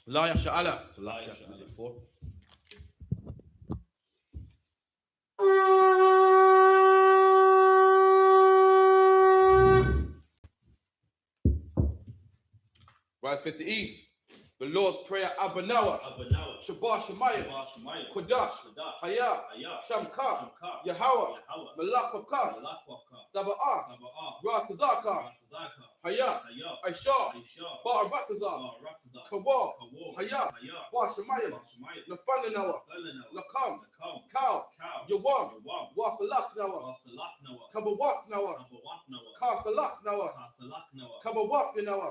La Yasha'Allah. Salakia. Music 4. Rise face the east. The Lord's Prayer, Abanawa, Shabbat Shemayim, Kodash, Hayah, Shamka, Yahweh, Malak of Ka, Daba'ah, Ratazaka, Hayah, I.S.U.P.K, Ba'aratazah, Kawa, Hayah, Ba Shemayim, Nafananawa, Lakam, Cow, Yawam, Wasalak Nawa, Kabawak Nawa, Kasalak Nawa, Kabawak Nawa,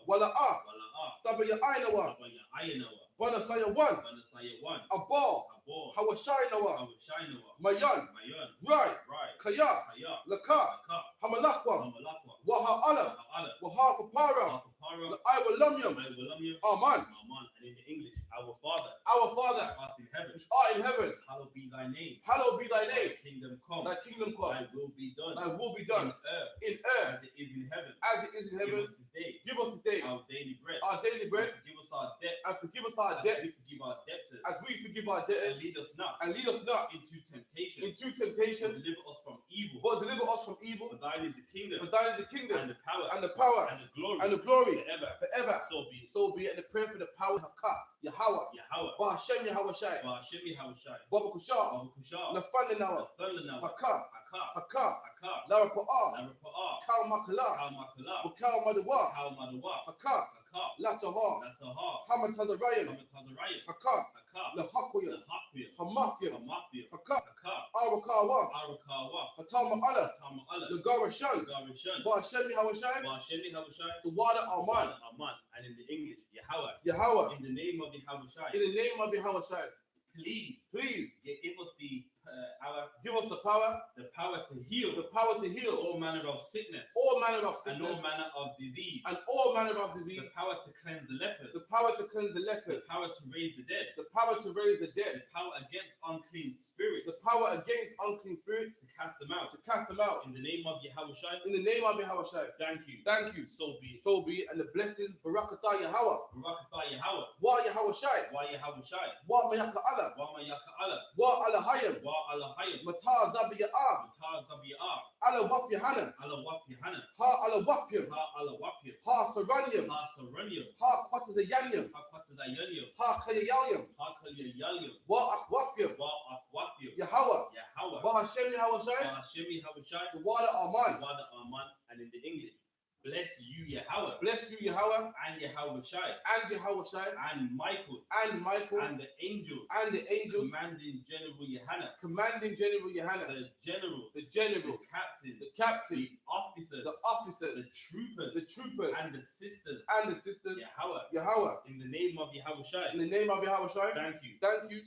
Wala'ah, Tabaya Ainawa, Banasaya 1, Abal, Hawashai Nawa, Mayan, Rai, Kaya, Laka, Hamalakwa, Waha'ala, Wahafapara, Iwalamyam, Aman. And in English, our Father, which art in heaven, hallowed be thy name. Hallowed be thy name. Thy kingdom come. Thy kingdom come. Thy will be done. Thy will be done. In earth. As it is in heaven. As it is in heaven. Give us this day. Our daily bread. Forgive us our debts. And forgive us our debt. As we forgive our debtors. As we forgive our debtors. And lead us not. Into temptation. But deliver us from evil. For thine is the kingdom. And the power. And the glory. Forever. So be it. And the prayer for the power of Yahweh. Ba Hashem Yahweh Shai. Baba Kushar. Nafananawa. Haka. Lara Pa'ah. Kal Makala. Bukal Madawa. Haka. Lataha. Hamatazarayan. Haka. Lahakuya. Hamafia. Haka. Arakawa. Hatama Allah. Lagarashan. Ba Hashem Yahweh Shai. The water Aman. And in the English, Yahweh. In the name of Yahweh. In the name of Yahweh Shai. Please give us the power to heal, all manner of sickness, and all manner of disease, the power to cleanse the lepers, the power to raise the dead, the power against unclean spirits, to cast them out, in the name of Yahweh. Thank you. So be it. And the blessings Barakatah Yahweh. Wa Yahweh Shai. Wa Mayaka Allah. Wa Alahayim. Matar Zabiyah. Allah Wap Yahanna. Ha Allah Wapyam. Ha Saranyam. Ha Patazayanyam. Ha Kayayayam. Wa Akwafyam. Yahweh. Ba Hashem Yahweh Shai. The water Aman. And in the English, bless you Yahweh. And Yahweh Shai. And Michael. And the angels. Commanding General Yahanna. The general. The captain. The officers. The troopers. And the sisters. Yahweh. In the name of Yahweh Shai. Thank you.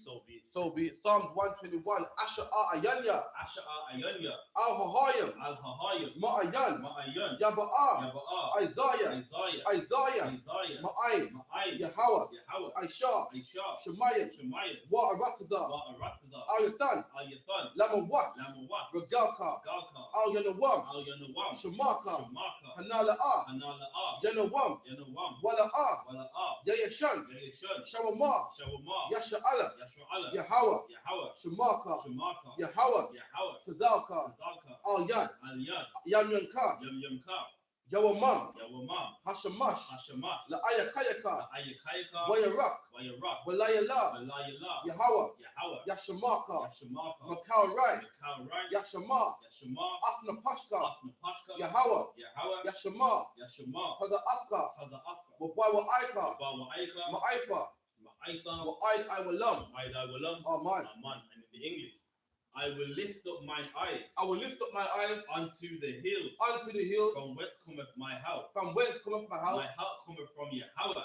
So be it. Psalms 121. Asher Ayanya. Al-Hahayim. Ma'ayan. Yaba'ah. Isaiah. Ma'ayim. Yahweh. I.S.U.P.K. Shemayim. Wa'aratazah. Ayatan. Lamawat. Regalka. Al-Yanawam. Shamaka. Hanala'ah. Yanawam. Wala'ah. Yayashan. Shawamah. Yasha'Allah. Yahweh. Shamaka. Yahweh. Tazalka. Al-Yan. Yamyanka. Yawamam. Hashamash. La'ayakayaka. Wayarak. Walayala. Yahweh. Yashamaka. Makal Rai. Yashama. Afna Pashka. Yahweh. Yashama. Taza Afka. Wabawa Aika. Ma'aifa. Wa'aid Iwalam. Aman. And in the English, I will lift up mine eyes. Unto the From hills. whence cometh my help?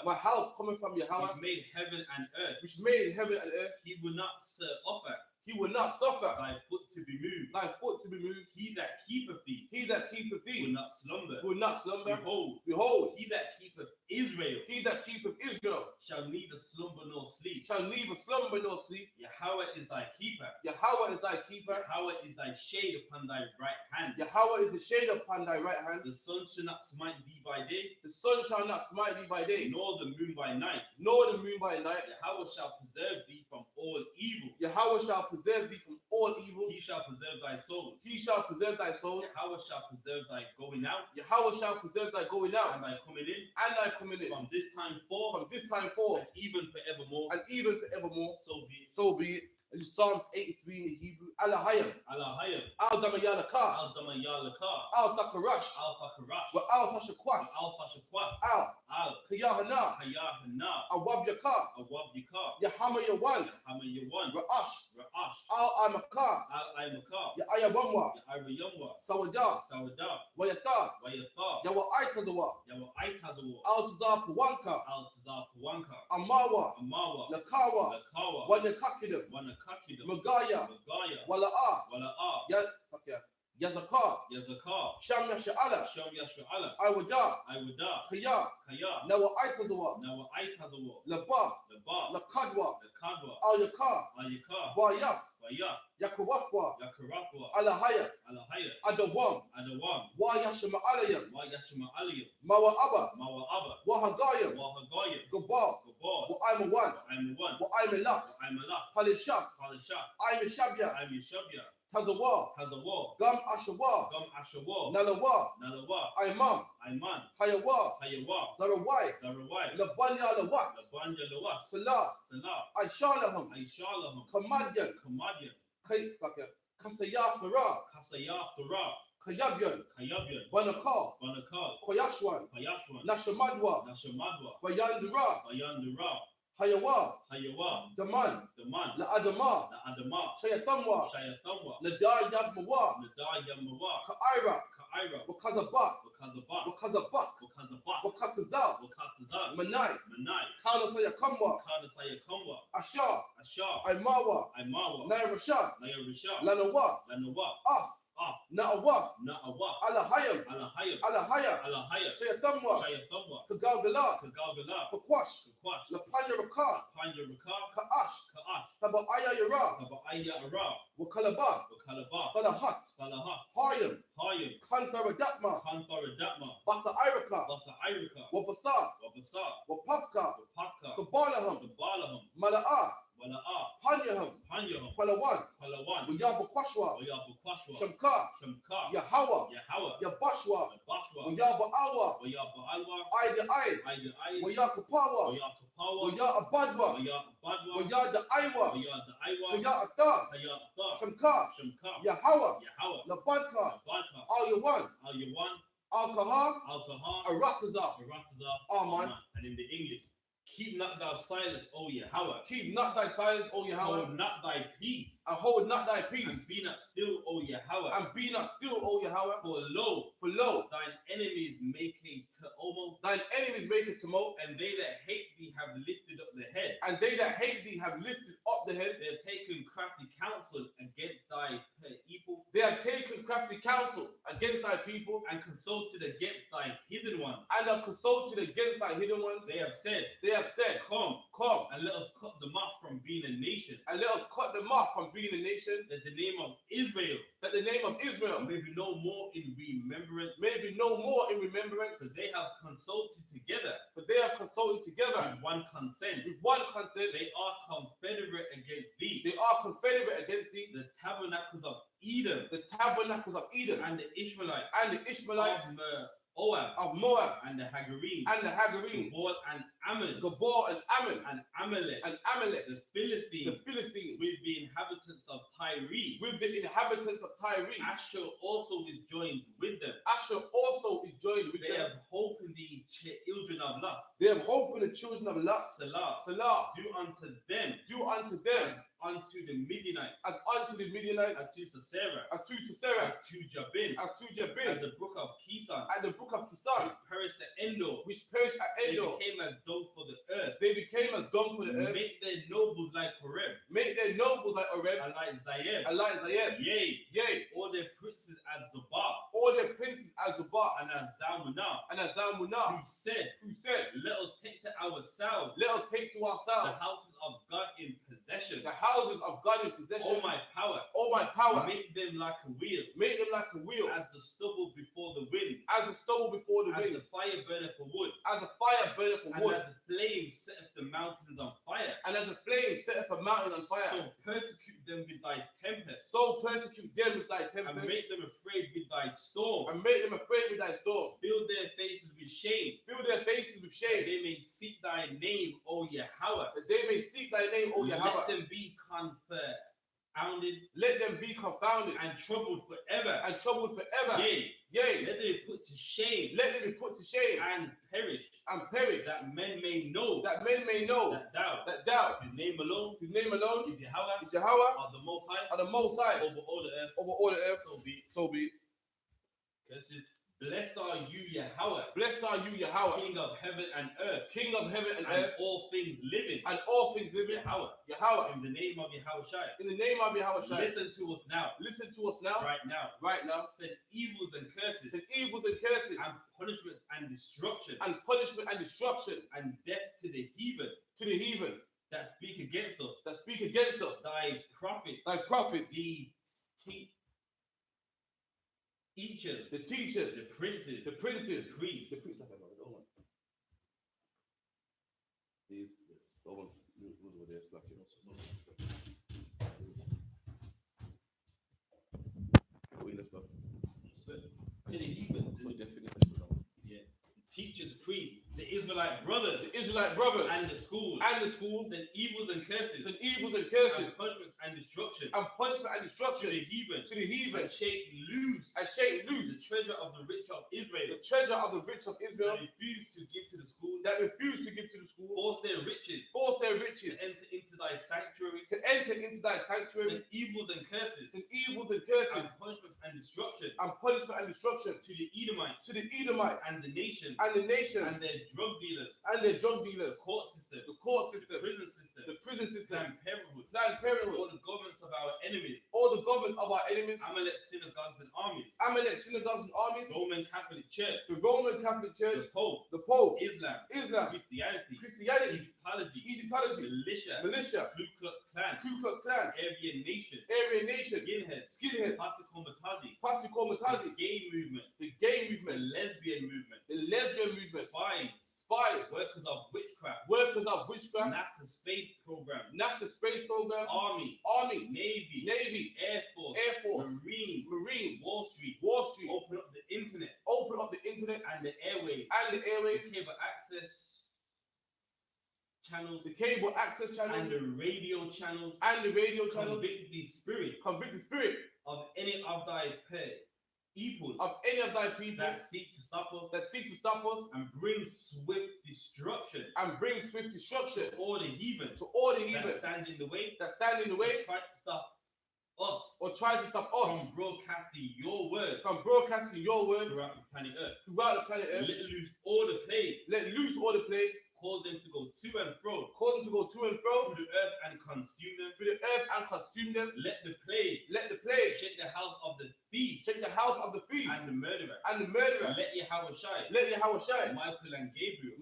My help cometh from Yahweh. Which made heaven and earth. He will not suffer thy foot to be moved. He that keepeth thee will not slumber. Behold, he that keepeth Israel shall neither slumber nor sleep. Yahweh is thy keeper. Yahweh is thy keeper. Yahweh is thy shade upon thy right hand. Yahweh is the shade upon thy right hand. The sun shall not smite thee by day. The sun shall not smite thee by day. Nor the moon by night. Nor the moon by night. Yahweh shall preserve thee from all evil. Yahweh shall preserve thee from all evil. He shall preserve thy soul. He shall preserve thy soul. Yahweh shall preserve thy going out. Yahweh shall preserve thy going out. And thy coming in. And thy coming in. From this time forth. From this time forth. And even forevermore. And even forevermore. So be it. So be it. This is Psalms 83 in the Hebrew. Al-Hayam. Al-Hayam. Al-Damayalaka. Al-Damayalaka. Al-Takarash. Al-Fakarash. Wa al-Tashakwat. Al-Fashakwat. Al-Kayahana. Kayahana. Al-Wabyaka. Al-Wabyaka. Yahama Yawan. Yahama Yawan. Ra'ash. Ra'ash. Al-Amaka. Al-Imaka. Ya'ayabamwa. Ya'ayabamwa. Sawada. Sawada. Wayata. Wayatha. Yawa Aitazawa. Yawa Aitazawa. Al-Tazapuwanka. Al-Tazapuwanka. Amawa. Amawa. Lakawa. Lakawa. Wanakakidam. Wanakakidam. Magaya. Magaya. Wala'a. Wala'a. Yazaka. Yazaka. Shamya Sha'ala. Shamya Sha'ala. Iwada. Iwada. Kaya. Kaya. Nawa Aitazawa. Nawa Aitazawa. Laba. Laba. Lakadwa. Lakadwa. Al-Yaka. Al-Yaka. Waya. Waya. Yakawafwa. Yakarafwa. Alahaya. Alahaya. Adawam. Adawam. Wayashima Alayam. Wayashima Aliyam. Mawa Abba. Mawa Abba. Wahagayam. Wahagayam. Gabal. Gabal. Wa I'm a one. I'm one. Wa I'm a lot. I'm a lot. Palishak. Palishak. I'm a Shabya. I'm a Shabya. Tazawa. Tazawa. Gam Ashawa. Gum Ashawa. Nalawa. Nalawa. Imam. Iman. Hayawa. Hayawa. Zarawai. Zarawai. Labanya Lawat. Labanja Lawat. Salah. Salah. Aishalaham. Aishalaham. Kamadyan. Kamadyan. Kasaya Sarah. Kasaya Sarah. Kayabyan. Kayabyan. Banakal. Banakal. Koyashwan. Kayashwan. Nashamadwa. Nashamadwa. Bayandura. Bayandura. Hayawa. Hayawa. Daman. Daman. La Adama. La Adama. Shayatamwa. Shayatamwa. Nadayabmawa. Nadayamawa. Ka'ira. Ka'ira. Wakazabak. Wakazabak. Wakazabak. Wakazabak. Wakatazal. Wakatazal. Manai. Manai. Kana Sayakamwa. Kana Sayakamwa. Asha. Asha. Aimawa. Aimawa. Nairasha. Nairasha. Lanawa. Lanawa. Na'awa. Na'awa. Alahayam. Alahayam. Alahaya. Alahaya. Shayatamwa. Shayatamwa. Kagalgala. Kagalgala. Kakwash. Kakwash. Lapanya Rakar. Panya Rakar. Ka'ash. Ka'ash. Taba'aya Yara. Taba'aya Ara. Wakalaba. Wakalaba. Falahat. Falahat. Hayam. Hayam. Kantara Kantara Datma. Basa Iraka. Basa Irika. Wabasa. Wabasa. Wapavka. Wapaka. Kabalaham. Kabalaham. Mala'a. Wala'a. Panyaham. Panyaham. Palawan. Palawan. Wayabakwashwa. Wayabukwashwa. Shamka. Shamka. Yahawa. Yahawa. Yabashwa. Bashwa. Wayaba'awa. Wayaba'alwa. Aida Aid. Aida Aid. Wayakapawa. Wayakapawa. Wayabadwa. Wayabadwa. Wayada Aiwa. Wayada Aiwa. Kaya'ata. Kaya'ata. Shamka. Shamka. Yahawa. Yahawa. Labadka. Badka. Al-Yawan. Al-Yawan. Al-Kahar. Al-Kahar. Arataza. Arataza. Aman. And in the English, keep not thou silence, O Yahweh. Keep not thy silence, O Yahweh. Hold not thy peace. And hold not thy peace. And be not still, O Yahweh. And be not still, O Yahweh. For lo, thine enemies make a tumult. Thine enemies make a tumult. And they that hate thee have lifted up the head. And they that hate thee have lifted up the head. They have taken crafty counsel against thy people. They have taken crafty counsel against thy people. And consulted against thy hidden ones. And have consulted against thy hidden ones. They have said, Come, and let us cut them off from being a nation. And let us cut them off from being a nation. That the name of Israel may be no more in remembrance. So they have consulted together. With one consent. They are confederate against thee. The tabernacles of Edom. And the Ishmaelites. Of Moab. And the Hagarenes. Gabor and Ammon. And Amalek. The Philistines. With the inhabitants of Tyre. Asher also is joined with them. They have hope in the children of Lot. Salah. Do unto them. As unto the Midianites. As to Sisera. As to Jabin. At the brook of Kisan. Which perished at Endor. They became as dung for the earth. Make their nobles like Horeb. And like Zayeb. Yea. All their princes as Zobah. And as Zalmunna. Who said, let us take to ourselves. The houses of God in possession. possession. The houses of God in possession. All my power. All my power. Make them like a wheel. Make them like a wheel. As the stubble before the wind. As the stubble before the wind. As the fire burneth for wood. As a fire burneth for wood. And as the flame setteth the mountains on fire. And as a flame setteth a mountain on fire. So persecute them with thy tempest. So persecute them with thy tempest. And make them afraid with thy storm. And make them afraid with thy storm. Fill their faces with shame. Fill their faces with shame. That they may seek thy name, O Yahweh. That they may seek thy name, O Yahweh. Let them be confounded. Let them be confounded. And troubled forever. And troubled forever. Yea. Yea. Let them be put to shame. Let them be put to shame. And perish. And perish. That men may know. That men may know. That thou. His name alone. His name alone. Is Yahweh. Is Yahweh. Of the Most High. Of the Most High. Over all the earth. Over all the earth. So be it. So be it. Because it says, blessed are you, Yahweh. Blessed are you, Yahweh. King of heaven and earth. King of heaven and and earth. all things living. And all things living. Yahweh. Yahweh. In the name of Yahweh Shai. In the name of Yahweh Shai. Listen to us now. Listen to us now. Right now. Right now. Send evils and curses. Send evils and curses. And punishments and destruction. And punishment and destruction. And death to the heathen. To the heathen. That speak against us. That speak against us. Thy prophets. Thy prophets. The teachers. The teachers. The princes. The princes. The priests. The priests. These. Those ones. Those were there. Slacking. What we left off? To the heathen. So definitely. Yeah. The teachers, the priests, the Israelite brothers. The Israelite brothers. And the schools. And the schools. Send evils and curses. Send evils and curses. And punishments and destruction. And punishment and destruction. To the heathen. To the heathen. And shake loose. And shake loose. The treasure of the rich of Israel. The treasure of the rich of Israel. That refuse to give to the school. That refuse to give to the school. Force their riches. Force their riches. To enter into thy sanctuary. To enter into thy sanctuary. Send evils and curses. Send evils and curses. And punishments and destruction. And punishment and destruction. To the Edomites. To the Edomites. And the nation. And the nation. And their drug dealers. And their drug dealers. The court system. The court system. The prison system. The prison system. Planned Parenthood. Planned Parenthood. All the governments of our enemies. All the governments of our enemies. Amalek synagogues and armies. Amalek synagogues and armies. Roman Catholic Church. The Roman Catholic Church. The Pope. The Pope. Islam. Christianity. Egyptology. Militia. Ku Klux Klan. Ku Klux Klan. Aryan Nation. Skinheads. Pastor Komatazi. The gay movement. The gay The movement. lesbian movement. The lesbian movement. Spies. Workers of witchcraft. NASA space program. NASA space program. Army. Navy. Air Force. Marines. Wall Street. Open up the internet. And the airwaves. Cable access channels. And the radio channels. Convict the spirit. Of any of thy people. That seek to stop us. And bring swift destruction. To all the heathen. That stand in the way. Try to stop us. From broadcasting your word. Throughout the planet Earth. Let loose all the plagues. Cause them to go to and fro. Through the earth and consume them. Let the plague shake the house of the thief. And the murderer. Let Yahweh Shai. Michael and Gabriel.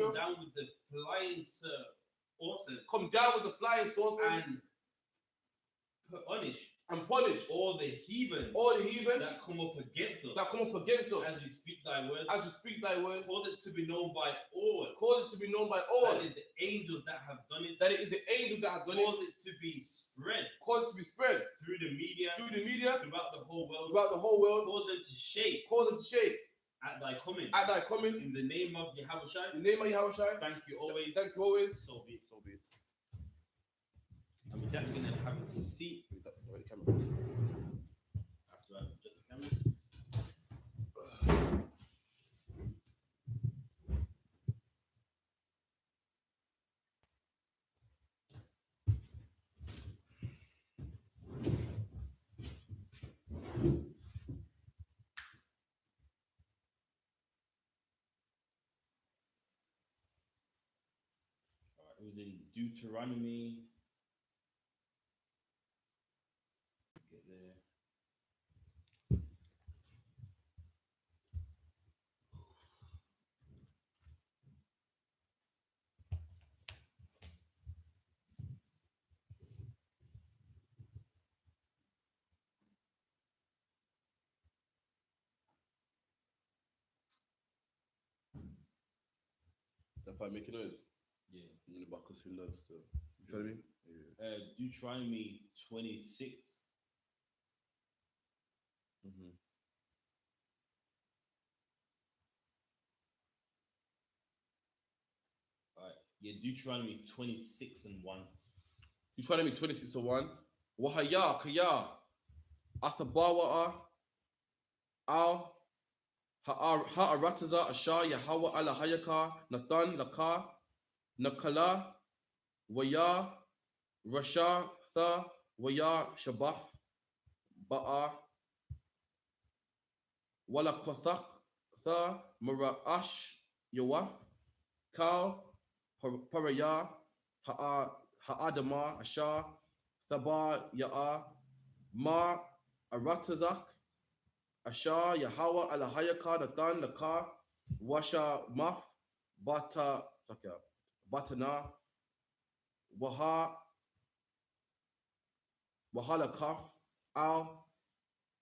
Come down with the flying saucers. And punish all the heathen that come up against us. As we speak thy word. Cause it to be known by all. That is the angels that have done it. Cause it to be spread. Through the media. Throughout the whole world. Cause them to shake. At thy coming. In the name of Yahweh Shai. Thank you always. So be it. And we're just going to have a seat. That's right. Just a camera. It was in Deuteronomy. Get there. If I make a noise, Yeah. in the back of swing notes still. You know what I mean? Yeah. Deuteronomy 26. Mm-hmm. All right. Yeah, Deuteronomy 26 and 1. Deuteronomy 26 and 1. Wahaya, Kaya, Athabawa'a, Al, Ha'arataza, Asha, Yahweh, Alahayaka, Nathan, Laka, Nakala, Waya, Rasha, Tha, Waya, Shabaf, Ba'a, Wala Kothak, Tha, Mura'ash, Yawaf, Kal, Paraya, Ha'adama, Asha, Thaba, Ya'a, Ma, Aratazak, Asha, Yahweh, Alahayaka, Nathan, Laka, Washa, Maf, Bata, Batana, Waha, Wahala Kaf, Al,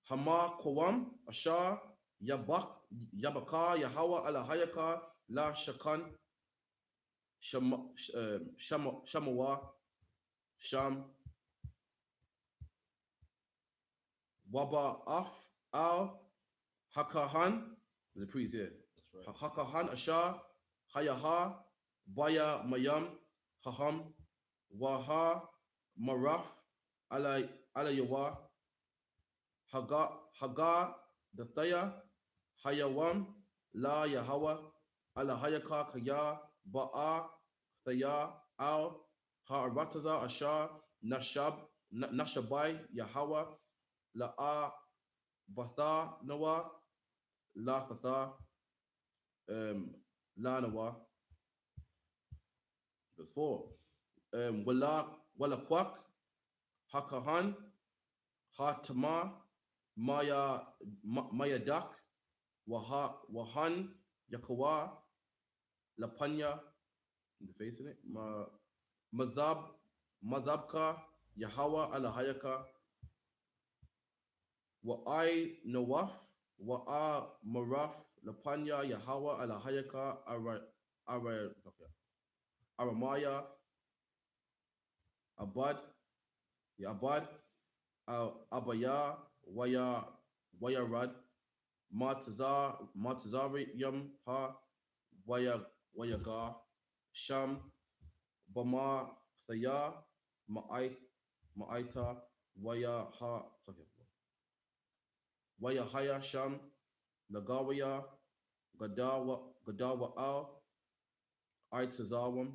Hama, Kowam, Asha, Yabaka, Yahweh, Alahayaka, La Shakan, Shamawa, Sham, Waba Af, Al, Hakahan, the priest here. That's right. Hakahan, Asha, Hayaha, Baya, Mayam, Haham, Waha, Maraf, Alayawa, Haga, Dathaya, Hayawam, La Yahawa, Alahayaka, Kaya, Ba'a, Thaya, Al, Ha'arataza, Asha, Nashabai, Yahawa, La'a, Batha, Noah, La Tata, La Noah. Verse 4. Wala Kwak, Hakahan, Hatama, Maya Dak, Wahan, Yakawa, Lapanya, in the face in it, Mazabka, Yahawa, Alahayaka, Wa'ai Nawaf, Wa'a Maraf, Lapanya, Yahawa, Alahayaka, Aramaya, Abad, Abad, Abaya, Wayarad, Matazariyam, Ha, Wayaga, Sham, Bama, Thaya, Ma'aita, Wayahaya, Sham, Lagawaya, Gadawa Al, Aitazawam,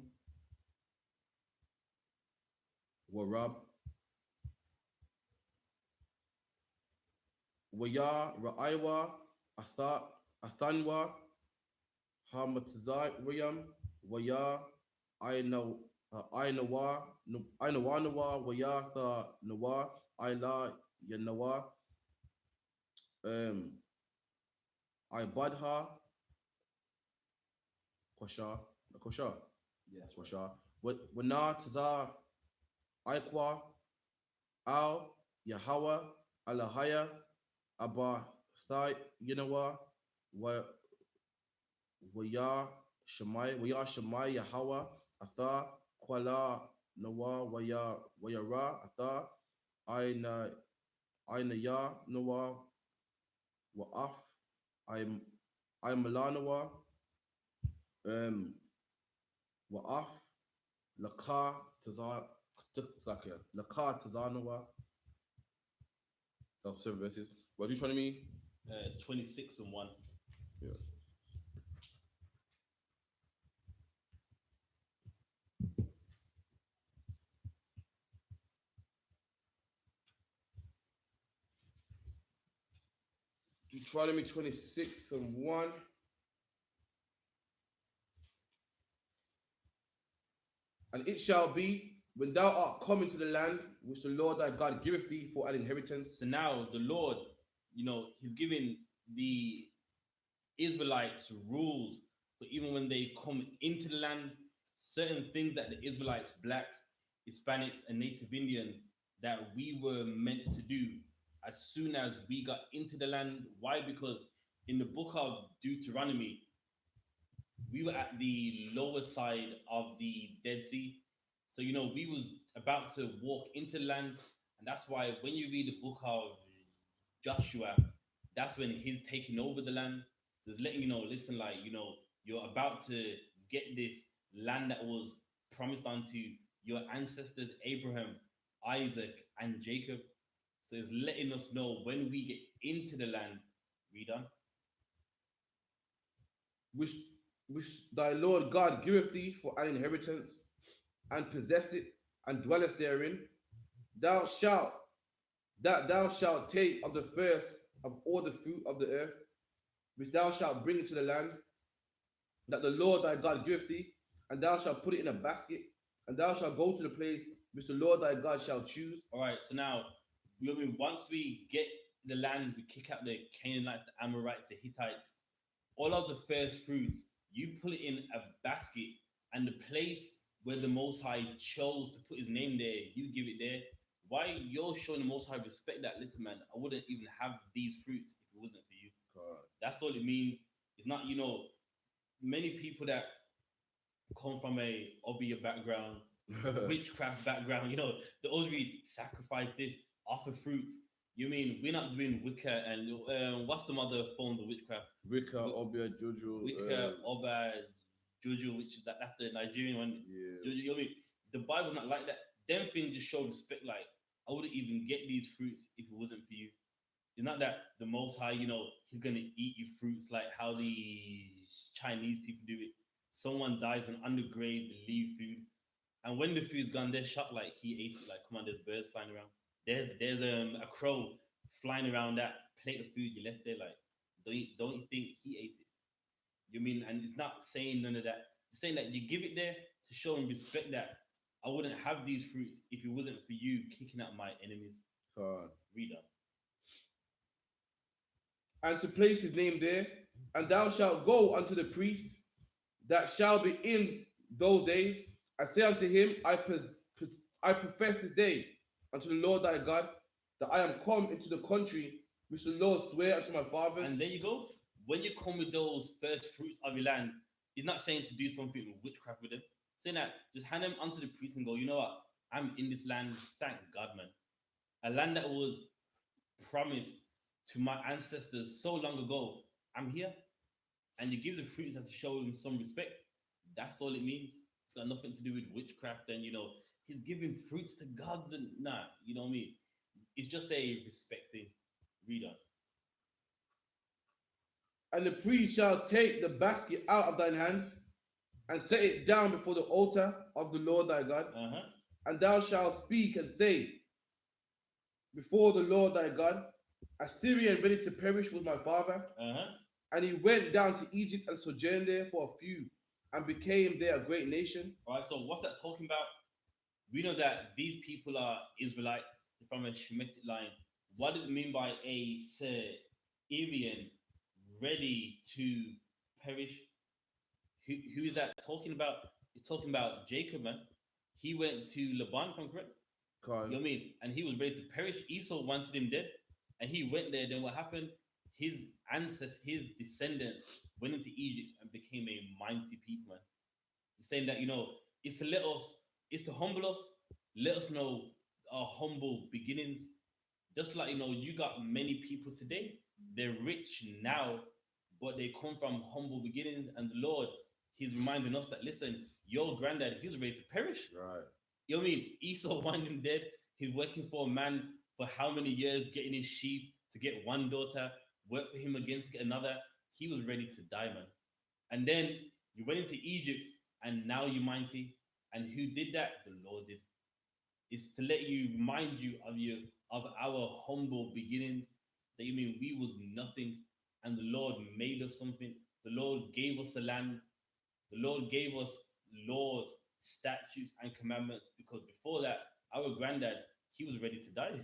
Warab, Waya, Ra'aiwa, Athanwa, Hamatazariyam, Waya, Ainawa, Waya, Tha Nawa, Aila, Yanawa, Ibadha, Kosha, Yes. Kosha, Wana, Taza, Aikwa, Al, Yahweh, Alahaya, Abba, Thai, Yanawa, Waya, Shemai, Yahweh, Atha, Kwala, Nawa, Wayara, Atha, Aina Ya, Nawa, Wa'af, I'm Malanawa, Wa'af, Laka, Tazanawa. That's 7 verses. What are you trying to mean? 26 and 1. Yeah. Deuteronomy 26 and 1. And it shall be when thou art come into the land which the Lord thy God giveth thee for an inheritance. So now the Lord, he's giving the Israelites rules. So even when they come into the land, certain things that the Israelites, blacks, Hispanics, and Native Indians, that we were meant to do as soon as we got into the land. Why? Because in the book of Deuteronomy, we were at the lower side of the Dead Sea. So, we was about to walk into land. And that's why when you read the book of Joshua, that's when he's taking over the land. So it's letting you know, listen, like, you're about to get this land that was promised unto your ancestors, Abraham, Isaac, and Jacob. So it's letting us know when we get into the land, read on. which which thy Lord God giveth thee for an inheritance, and possess it, and dwellest therein. Thou shalt thou shalt take of the first of all the fruit of the earth, which thou shalt bring into the land, that the Lord thy God giveth thee, and thou shalt put it in a basket, and thou shalt go to the place which the Lord thy God shall choose. All right, so now, once we get the land, we kick out the Canaanites, the Amorites, the Hittites, all of the first fruits, you put it in a basket, and the place where the Most High chose to put his name there, you give it there. Why you're showing the Most High respect that, listen, man, I wouldn't even have these fruits if it wasn't for you. That's all it means. It's not, many people that come from a hobby background, witchcraft background, they always read sacrifice this, offer fruits. You mean we're not doing Wicca and what's some other forms of witchcraft? Wicca, Obia, Juju. Wicca, Oba, Juju, which is that's the Nigerian one. Yeah. Juju, the Bible's not like that. Them things just show respect. Like I wouldn't even get these fruits if it wasn't for you. It's not that the Most High, He's gonna eat you fruits like how the Chinese people do it. Someone dies and under grave they leave food, and when the food's gone, they're shocked like he ate it. Like, come on, there's birds flying around. There's a crow flying around that plate of food you left there. Like, don't you think he ate it? You mean? And it's not saying none of that. It's saying that you give it there to show him respect. That I wouldn't have these fruits if it wasn't for you kicking out my enemies. Read on. And to place his name there, and thou shalt go unto the priest that shall be in those days, and say unto him, I profess this day unto the Lord thy God, that I am come into the country which the Lord sware unto my fathers. And there you go. When you come with those first fruits of your land, he's not saying to do something with witchcraft with them. Saying that just hand them unto the priest and go, you know what? I'm in this land. Thank God, man. A land that was promised to my ancestors so long ago. I'm here. And you give the fruits and to show him some respect. That's all it means. It's got nothing to do with witchcraft and he's giving fruits to gods and nah, you know what I mean? It's just a respect thing. Read on. And the priest shall take the basket out of thine hand, and set it down before the altar of the Lord thy God. And thou shalt speak and say, before the Lord thy God, Assyrian ready to perish was my father. And he went down to Egypt and sojourned there for a few, and became there a great nation. All right, so what's that talking about? We know that these people are Israelites from a Shemitic line. What does it mean by a Syrian ready to perish? Who is that talking about? It's talking about Jacob, man. He went to Laban, if I'm correct. You know what I mean? And he was ready to perish. Esau wanted him dead. And he went there. Then what happened? His ancestors, his descendants went into Egypt and became a mighty people, man. He's saying that, it's to let us, it's to humble us, let us know our humble beginnings. Just like, you got many people today, they're rich now, but they come from humble beginnings. And the Lord, he's reminding us that, listen, your granddad, he was ready to perish. Right. You know what I mean? Esau wanted him dead. He's working for a man for how many years, getting his sheep to get one daughter, work for him again to get another. He was ready to die, man. And then you went into Egypt, and now you're mighty. And who did that? The Lord did. It's to let you remind you of our humble beginnings. That you mean we was nothing, and the Lord made us something. The Lord gave us a land. The Lord gave us laws, statutes, and commandments. Because before that, our granddad, he was ready to die.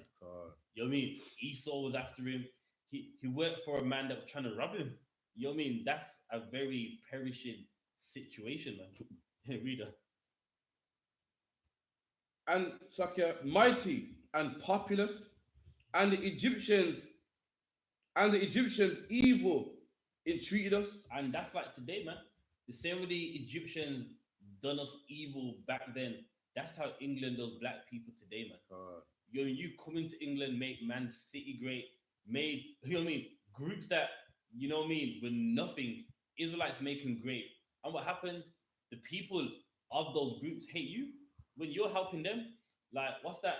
You know what I mean? Esau was after him. He worked for a man that was trying to rob him. You know what I mean? That's a very perishing situation, man. Reader. And Sakya, mighty and populous, and the Egyptians evil entreated us. And that's like today, man. The same way the Egyptians done us evil back then. That's how England does black people today, man. You come into England, make Man City great, made you know what I mean, groups that you know what I mean with nothing. Israelites make them great, and what happens? The people of those groups hate you when you're helping them. Like what's that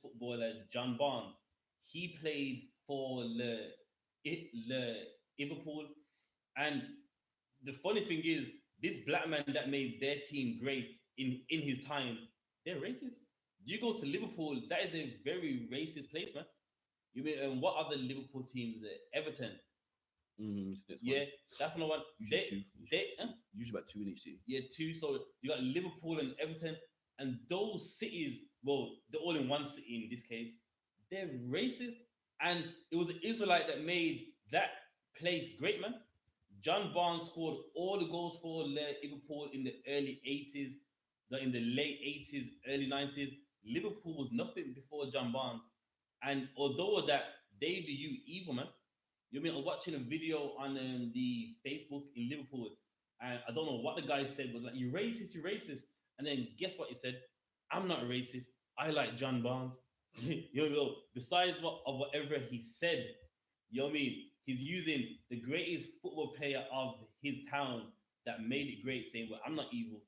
footballer John Barnes? He played for Le Liverpool, and the funny thing is, this black man that made their team great in his time, they're racist. You go to Liverpool, that is a very racist place, man. You mean what other Liverpool teams? Everton, That's yeah, one. that's another one. Usually They, two. Usually about two in each city. yeah, two. So you got Liverpool and Everton, and those cities. Well, they're all in one city in this case. They're racist, and it was an Israelite that made that place great, man. John Barnes scored all the goals for Liverpool in the early 80s, in the late 80s, early 90s. Liverpool was nothing before John Barnes. And although that they do you evil, man. You know what I mean? I was watching a video on the Facebook in Liverpool, and I don't know what the guy said, was like, you racist, you racist. And then guess what he said? I'm not racist. I like John Barnes. You know, besides of whatever he said, you know what I mean? He's using the greatest football player of his town that made it great, saying, well, I'm not evil.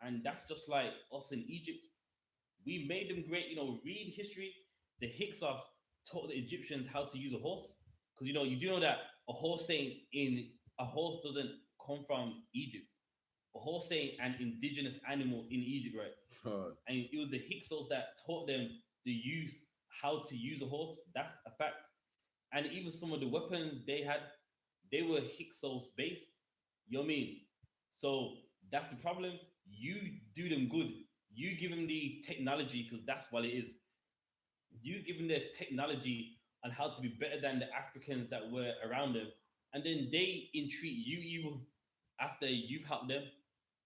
And that's just like us in Egypt. We made them great. You know, read history. The Hyksos taught the Egyptians how to use a horse. Because, you know, you do know that a horse doesn't come from Egypt. A horse ain't an indigenous animal in Egypt, right? And it was the Hyksos that taught them how to use a horse. That's a fact. And even some of the weapons they had, they were Hyksos based. You know what I mean? So that's the problem. You do them good. You give them the technology because that's what it is. You give them the technology on how to be better than the Africans that were around them, and then they entreat you evil after you've helped them.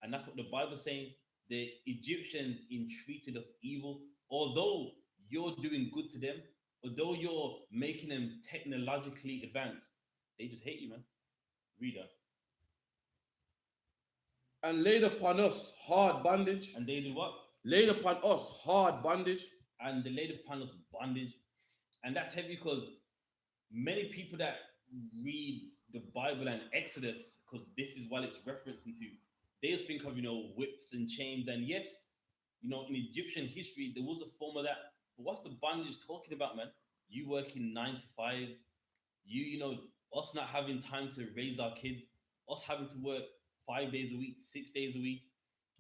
And that's what the Bible's saying. The Egyptians entreated us evil, although you're doing good to them, although you're making them technologically advanced, they just hate you, man. Reader. And laid upon us hard bondage. And they did what? Laid upon us hard bondage. And they laid upon us bondage. And that's heavy because many people that read the Bible and Exodus, because this is what it's referencing to, they just think of, you know, whips and chains. And yes, you know, in Egyptian history, there was a form of that. But what's the bondage talking about, man? You working 9 to 5s, you know, us not having time to raise our kids, us having to work 5 days a week, 6 days a week.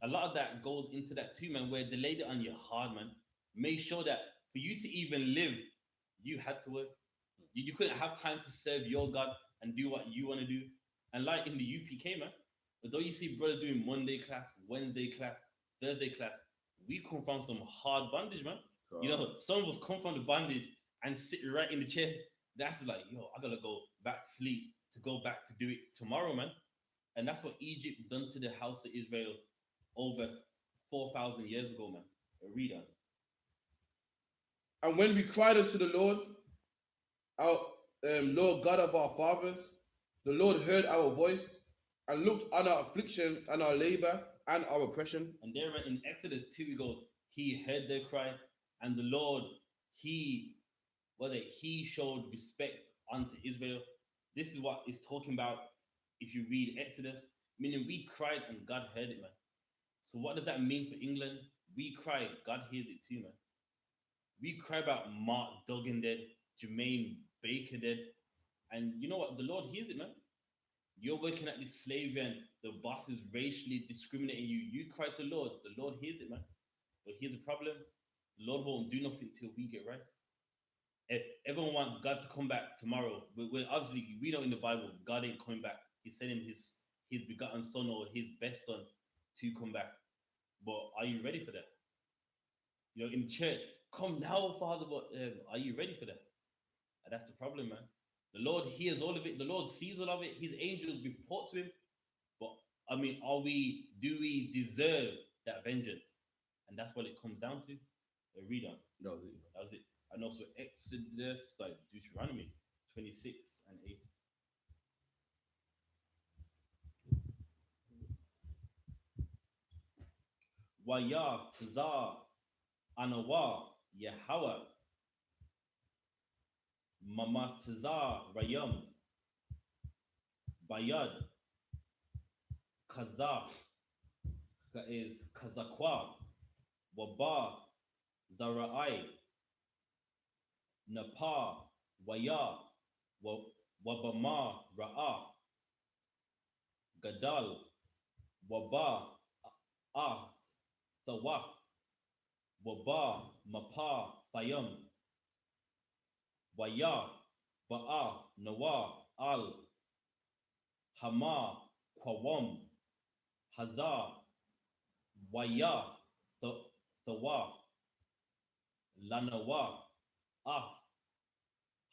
A lot of that goes into that too, man, where they laid it on you hard, man. Make sure that for you to even live, you had to work. You couldn't have time to serve your God and do what you want to do. And like in the UPK, man, although you see brothers doing Monday class, Wednesday class, Thursday class, we come from some hard bondage, man. God. You know, some of us come from the bondage and sit right in the chair. That's like, yo, I gotta go back to sleep to go back to do it tomorrow, man. And that's what Egypt done to the house of Israel over 4,000 years ago, man. Read on. And when we cried unto the Lord, our Lord God of our fathers, the Lord heard our voice and looked on our affliction and our labor and our oppression. And there in Exodus 2, we go, he heard their cry, and the Lord, he showed respect unto Israel. This is what it's talking about if you read Exodus, meaning we cried and God heard it, man. So what does that mean for England? We cried, God hears it too, man. We cry about Mark Duggan dead, Jermaine Baker dead, and you know what? The Lord hears it, man. You're working at this slavery and the boss is racially discriminating you. You cry to the Lord hears it, man. But here's the problem: the Lord won't do nothing till we get right. If everyone wants God to come back tomorrow, but obviously we know in the Bible God ain't coming back. He's sending his begotten son or his best son to come back. But are you ready for that? You know, in church, come now, Father, but are you ready for that? And that's the problem, man. The Lord hears all of it. The Lord sees all of it. His angels report to him. But I mean, do we deserve that vengeance? And that's what it comes down to. Read on. No, that was it. And also Exodus, like Deuteronomy 26 and 8. Waya Tazar Anawa Yahweh Mama Tazar Rayam Bayad Kazakh is Kazakwa Waba Zara'i Napa Waya Wabama Ra'a Gadal Waba Ah Thawaf Waba Mapa Fayum Waya Ba'a Nawa Al Hama Kwawam Hazar Waya Thawa Lanawa Af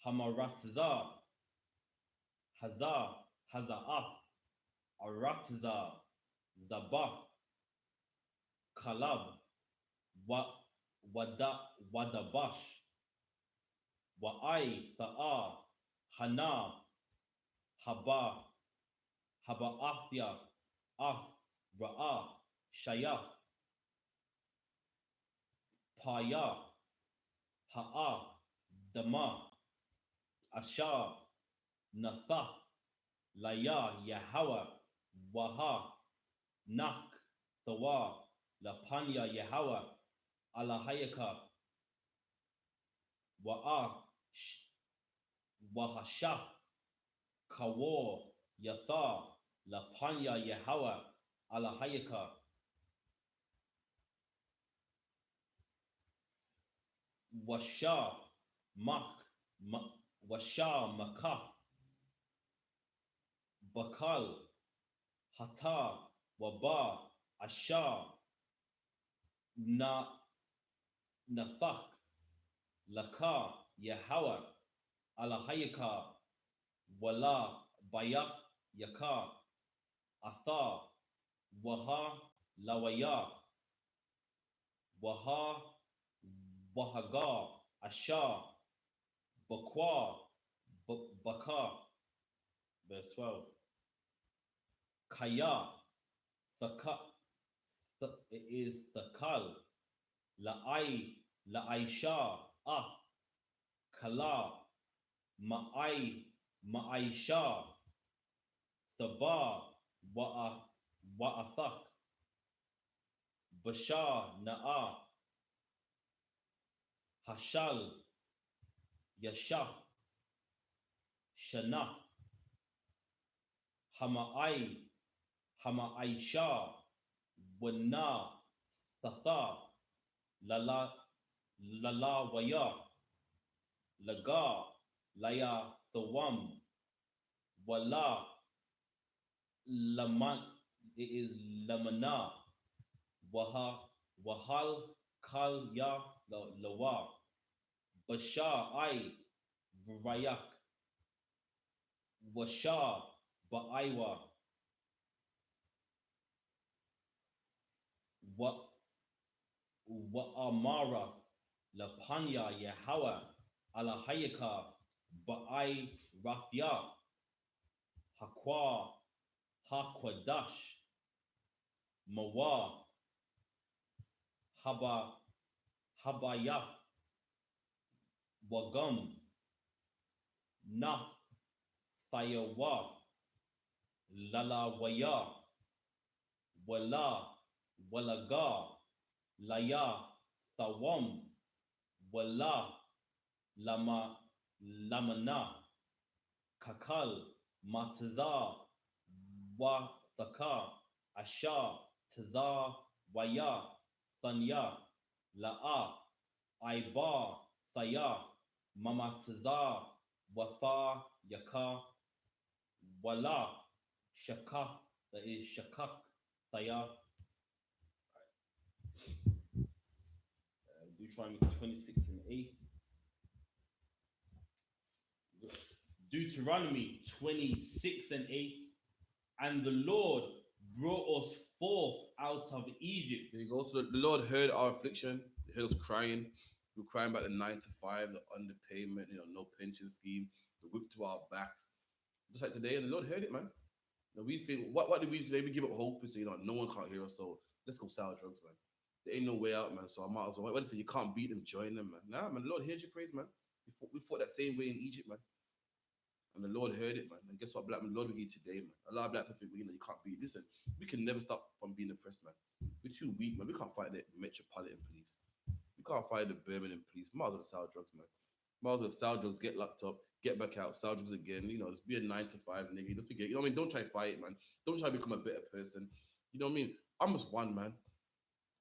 Hamaratza Hazar Hazaaf Aratza Zabaf Kalab Wadabash Wa'ai Tha'a Hana Haba Afya Af Ra'a Shayaf Paya Ha'a Dama Asha Nathaf Laya Yahweh Waha Nak Tawa Lapanya Yahweh Alahayaka Wa'a Wahashaf Kawo Yatha Lapanya Yahweh Alahayaka Washa Washa Makaf Bakal Hata Waba Asha Nathak Laka Yahweh Alahayaka Wala Bayaf Yaka Atha Waha Lawaya Waha Wahaga Asha Bakwa Baka verse 12 Kaya Thaka it is Thakal La'aisha Ah Kala Ma'aisha Thaba Wa'athak Bashar Na'a Hashal Yashaf Shanaf Hama'aisha Wana Thatha Lala Waya Laga Laya Thawam Wala Laman it is Lamana Wahal Kal Ya Lawa Bashar I Rayak Washa Ba'aiwa Wa'amara Lapanya Yahweh Alahayaka Ba'ai Rafya Hakwa Hakwadash Mawa Habayaf Wagum Naf Thayawa Lala Waya Wala Walaga Laya Thawam Wala Lamana Kakal Matazar Wa Thaka Asha Tazar Waya Thanya La'a Aiba Thaya Mamatazar Watha Yaka Wala Shakaf that is Shakak Thaya Deuteronomy 26 and 8 Deuteronomy 26 and 8 and the Lord brought us forth out of Egypt. There you go. So the Lord heard our affliction. He heard us crying. We were crying about the 9 to 5, the underpayment, no pension scheme, the whip to our back. Just like today, and the Lord heard it, man. We think, what did we do today? We give up hope and say, no one can't hear us, so let's go sell drugs, man. There ain't no way out, man. So I might as well. What they say, you can't beat them, join them, man. Nah, man. The Lord hears your praise, man. We fought that same way in Egypt, man. And the Lord heard it, man. And guess what, black man? The Lord will hear today, man. A lot of black people think, you can't beat. Listen, we can never stop from being oppressed, man. We're too weak, man. We can't fight the Metropolitan Police. We can't fight the Birmingham Police. Might as well sell drugs, man. Might as well sell drugs, get locked up, get back out, sell drugs again. Just be a 9 to 5 nigga. Don't forget, you know what I mean? Don't try to fight it, man. Don't try to become a better person. You know what I mean? I'm just one man.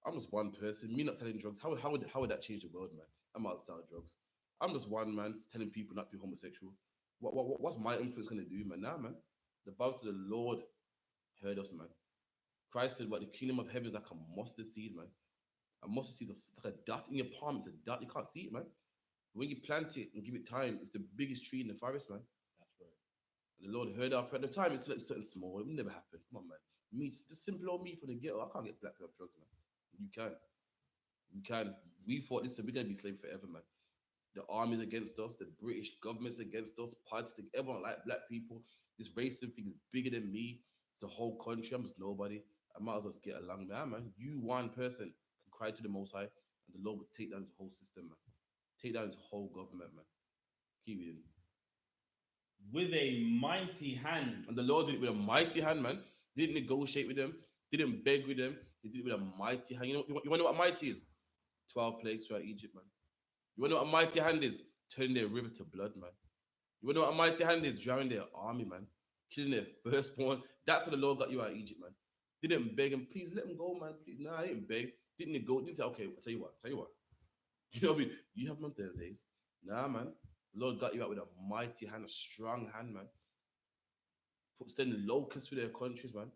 I'm just one person. Me not selling drugs. How would that change the world, man? I might sell drugs. I'm just one man telling people not to be homosexual. What's my influence gonna do, man? Nah, man. The Bible said the Lord heard us, man. Christ said, "But the kingdom of heaven is like a mustard seed, man. A mustard seed is like a dot in your palm. It's a dot. You can't see it, man. When you plant it and give it time, it's the biggest tree in the forest, man. That's right. And the Lord heard our prayer. At the time, it's like something small. It will never happen. Come on, man. Me, it's the simple old me from the ghetto. I can't get black people off drugs, man. You can. You can. We thought, listen, we're gonna be slaves forever, man. The army's against us, the British government's against us, politics, everyone like black people. This racism thing is bigger than me. It's a whole country. I'm just nobody. I might as well just get along, man. You one person can cry to the Most High, and the Lord will take down his whole system, man. Take down his whole government, man. Keep reading. With a mighty hand. And the Lord did it with a mighty hand, man. Didn't negotiate with them, didn't beg with them. He did it with a mighty hand. You want to know what mighty is? 12 plagues throughout Egypt, man. You want to know what a mighty hand is? Turning their river to blood, man. You want to know what a mighty hand is? Drowning their army, man. Killing their firstborn. That's how the Lord got you out of Egypt, man. Didn't beg him, please let him go, man. Please. Nah, I didn't beg. Didn't go. Didn't say, okay, I'll tell you what. You know what I mean? You have them on Thursdays. Nah, man. The Lord got you out with a mighty hand, a strong hand, man. Sending locusts through their countries, man.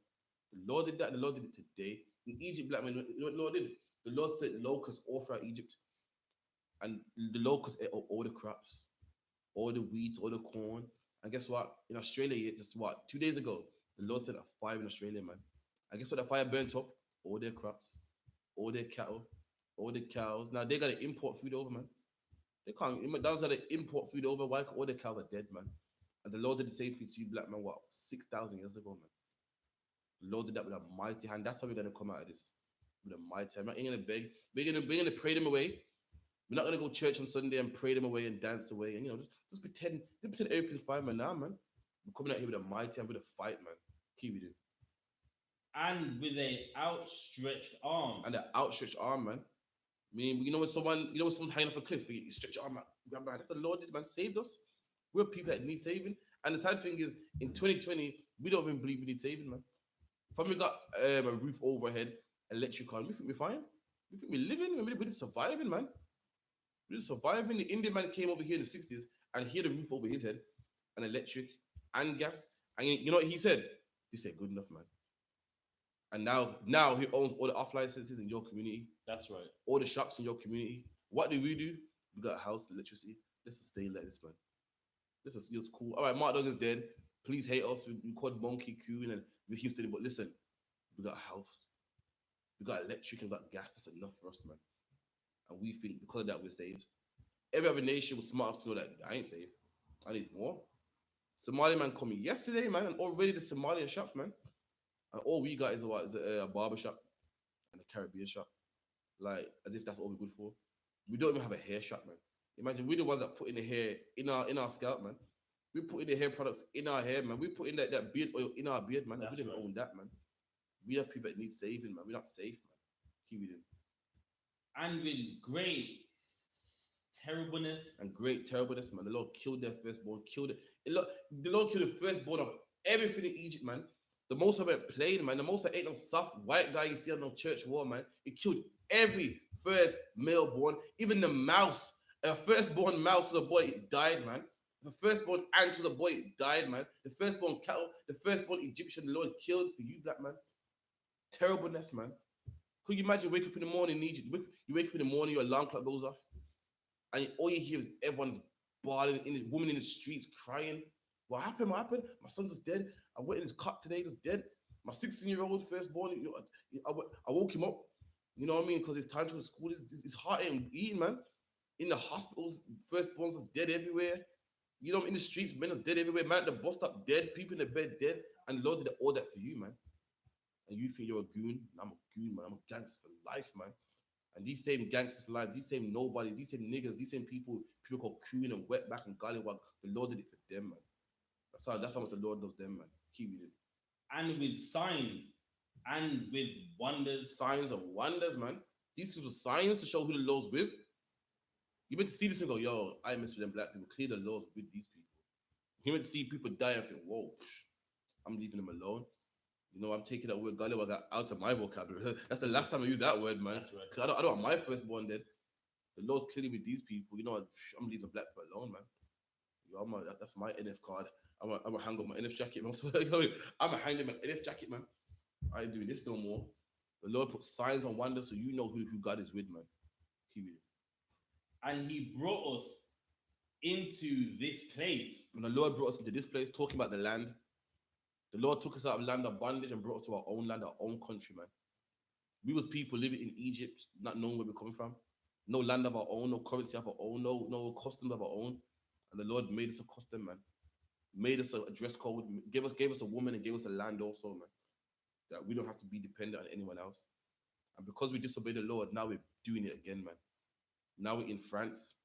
The Lord did that, and the Lord did it today. In Egypt, black man, you know what the Lord did? The Lord sent locusts all throughout Egypt. And the locusts ate all the crops, all the wheat, all the corn. And guess what? In Australia, just 2 days ago, the Lord sent a fire in Australia, man. And guess what? The fire burnt up all their crops, all their cattle, all the cows. Now they got to import food over, man. They can't. McDonald's got to import food over. Why? All the cows are dead, man. And the Lord did the same thing to you, black man. 6,000 years ago, man. The Lord did that with a mighty hand. That's how we're gonna come out of this with a mighty hand. We're not gonna beg. We're gonna pray them away. We're not gonna go to church on Sunday and pray them away and dance away and just pretend everything's fine, man. Nah, man. We're coming out here with a mighty hand, with a fight, man. Keep it in. And with an outstretched arm. And the outstretched arm, man. I mean, when someone's hanging off a cliff, you stretch your arm out, grab my hand. That's the Lord did, man. Saved us. We're people that need saving. And the sad thing is, in 2020, we don't even believe we need saving, man. If we got a roof overhead, electric on, we think we're fine. We think we're living. We're just surviving, man. We're just surviving. The Indian man came over here in the 60s and he had a roof over his head, and electric and gas. And you know what he said? He said, good enough, man. And now he owns all the off licenses in your community. That's right. All the shops in your community. What do? We got a house, electricity. Let's just stay like this, man. It's cool. All right, Mark Duggan's dead. Please hate us. We called Monkey Coon and we Houston. But listen, we got a house. We got electric and we got gas. That's enough for us, man. And we think because of that we're saved. Every other nation was smart enough to know that I ain't saved. I need more. Somali man called me yesterday, man, and already the Somalian shops, man. And all we got is a barber shop and a Caribbean shop. Like, as if that's all we're good for. We don't even have a hair shop, man. Imagine we're the ones that put in the hair in our scalp, man. We put in the hair products in our hair, man. We put in that beard oil in our beard, man. We don't even own that, man. We are people that need saving, man. We're not safe, man. Keep it in. And with great terribleness. And great terribleness, man. The Lord killed their firstborn, the Lord killed the firstborn of everything in Egypt, man. The most of it played, man. The most of it ain't no soft white guy you see on no church wall, man. It killed every first male born, even the mouse. A firstborn mouse was a boy, it died, man. The firstborn ant was a boy, it died, man. The firstborn cattle, the firstborn Egyptian, the Lord killed for you, black man. Terribleness, man. Could you imagine wake up in the morning in Egypt? You wake up in the morning, your alarm clock goes off, and all you hear is everyone's bawling, women in the streets crying. What happened? My son's just dead. I went in his cot today, he's dead. My 16-year-old firstborn, I woke him up. You know what I mean? Because it's time to go to school. His heart ain't beating, man. In the hospitals, firstborns is dead everywhere. You know, in the streets, men are dead everywhere. Man at the bus stop, dead. People in the bed, dead. And the Lord did all that for you, man. And you think you're a goon? I'm a goon, man. I'm a gangster for life, man. And these same gangsters for life, these same nobodies, these same niggas, these same people called Coon and Wetback and Gollywog, the Lord did it for them, man. That's how much the Lord loves them, man. Keep reading. And with signs and with wonders. Signs and wonders, man. These people signs to show who the Lord's with. You meant to see this and go, yo, I mess with them black people. Clear the Lord's with these people. You meant to see people die and think, whoa, I'm leaving them alone. You know, I'm taking that word Gollywog out of my vocabulary. That's the last time I used that word, man. That's right. Because I don't want my firstborn dead. The Lord clearly with these people. You know, I'm leaving black people alone, man. Yo, that's my NF card. I'm gonna hang on my NF jacket, man. I'm gonna hang on my NF jacket, man. I ain't doing this no more. The Lord put signs and wonders so you know who God is with, man. Keep it. And he brought us into this place. When the Lord brought us into this place, talking about the land, the Lord took us out of land of bondage and brought us to our own land, our own country, man. We was people living in Egypt, not knowing where we're coming from. No land of our own, no currency of our own, no customs of our own. And the Lord made us a custom, man. Made us a dress code, gave us a woman and gave us a land also, man. That we don't have to be dependent on anyone else. And because we disobeyed the Lord, now we're doing it again, man. Now we're in France,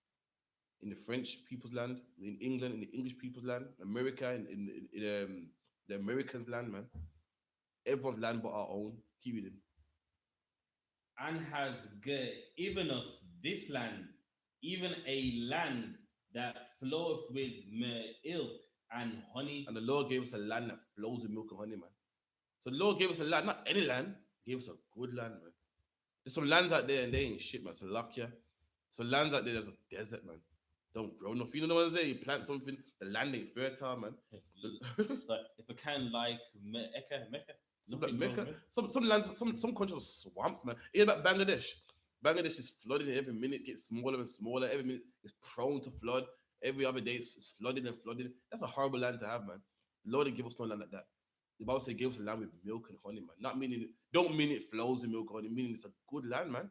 in the French people's land, in England, in the English people's land, America, in the Americans' land, man. Everyone's land but our own. Keep reading. And has given us this land, even a land that floweth with milk and honey. And the Lord gave us a land that flows with milk and honey, man. So the Lord gave us a land, not any land, he gave us a good land, man. There's some lands out there and they ain't shit, man. Salakia. Some lands out there, there's a desert, man. Don't grow nothing. You know what I'm saying? You plant something, the land ain't fertile, man. So if I can like Mecca. Some lands, some countries are swamps, man. Hear about Bangladesh. Bangladesh is flooding every minute, gets smaller and smaller. Every minute it's prone to flood. Every other day it's flooding and flooding. That's a horrible land to have, man. The Lord didn't give us no land like that. The Bible said he gave us a land with milk and honey, man. Not meaning don't mean it flows in milk and honey, meaning it's a good land, man.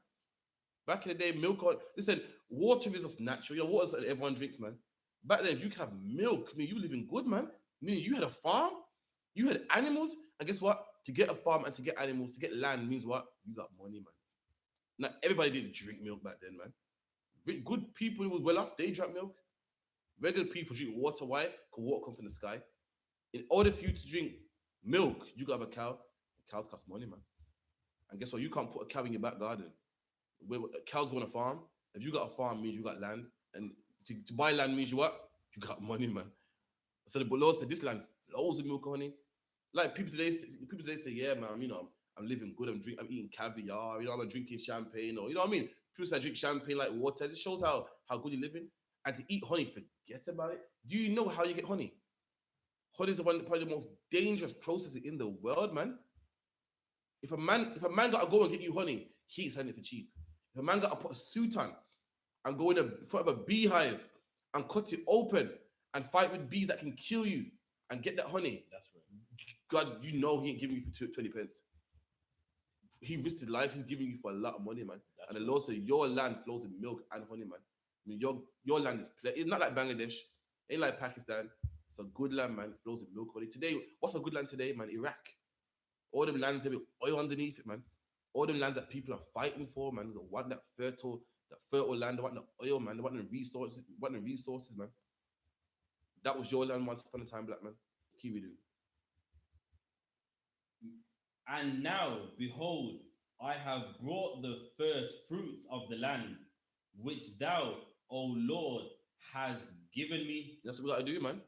Back in the day, milk, listen, water is just natural. You know, water is everyone drinks, man. Back then, if you could have milk, I mean, you living good, man. Meaning you had a farm, you had animals, and guess what? To get a farm and to get animals, to get land means what? You got money, man. Now, everybody didn't drink milk back then, man. Good people who was well off, they drank milk. Regular people drink water. Why? Because water comes from the sky. In order for you to drink milk, you got to have a cow. Cows cost money, man. And guess what? You can't put a cow in your back garden. Where cows go on a farm. If you got a farm, means you got land. And to buy land means you what? You got money, man. So the Lord said, this land flows with milk and honey. Like people today say, yeah, man, you know, I'm living good. I'm eating caviar. You know, I'm drinking champagne. Or you know what I mean? People say I drink champagne like water. This shows how good you're living. And to eat honey, forget about it. Do you know how you get honey? Honey is probably the most dangerous process in the world, man. If a man gotta go and get you honey, he ain't selling it for cheap. If a man gotta put a suit on and go in front of a beehive and cut it open and fight with bees that can kill you and get that honey, that's right. God, you know he ain't giving you for 20 pence. He risked his life. He's giving you for a lot of money, man. That's and the Lord said, your land flows with milk and honey, man. I mean, your land is it's not like Bangladesh, ain't like Pakistan. It's a good land, man. It flows with milk honey. Today, what's a good land today, man? Iraq. All them lands there with oil underneath it, man. All them lands that people are fighting for, man. They want that fertile land. They want the oil, man. They want the resources. Man. That was your land once upon a time, black man. Kiwi do. And now, behold, I have brought the first fruits of the land, which thou, O Lord, has given me. That's what we gotta do, man.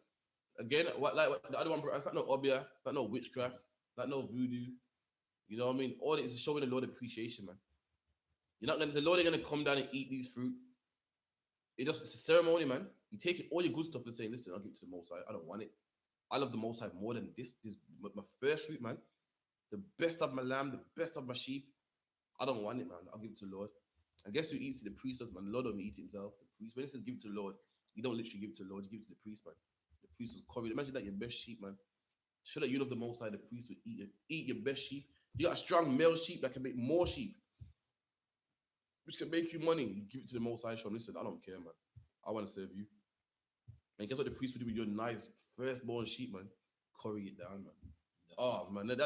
Again, what the other one, bro, it's not no obia, it's not no witchcraft, not no voodoo. You know what I mean? All it is showing the Lord appreciation, man. The Lord ain't gonna come down and eat these fruit. It's a ceremony, man. You take it, all your good stuff and saying, listen, I'll give it to the Most High. I don't want it. I love the Most High more than this my first fruit, man. The best of my lamb, the best of my sheep. I don't want it, man. I'll give it to the Lord. And guess who eats it? The priest does, man. The Lord don't eat it himself. The priest. When it says give it to the Lord, you don't literally give it to the Lord, you give it to the priest, man. The priest was covered. Imagine that your best sheep, man. Show that you love the Most High, the priest would eat your best sheep. You got a strong male sheep that can make more sheep, which can make you money. You give it to the Most High, show him, listen, I don't care, man. I want to serve you. And guess what the priest would do with your nice firstborn sheep, man? Curry it down, man. Oh, man, that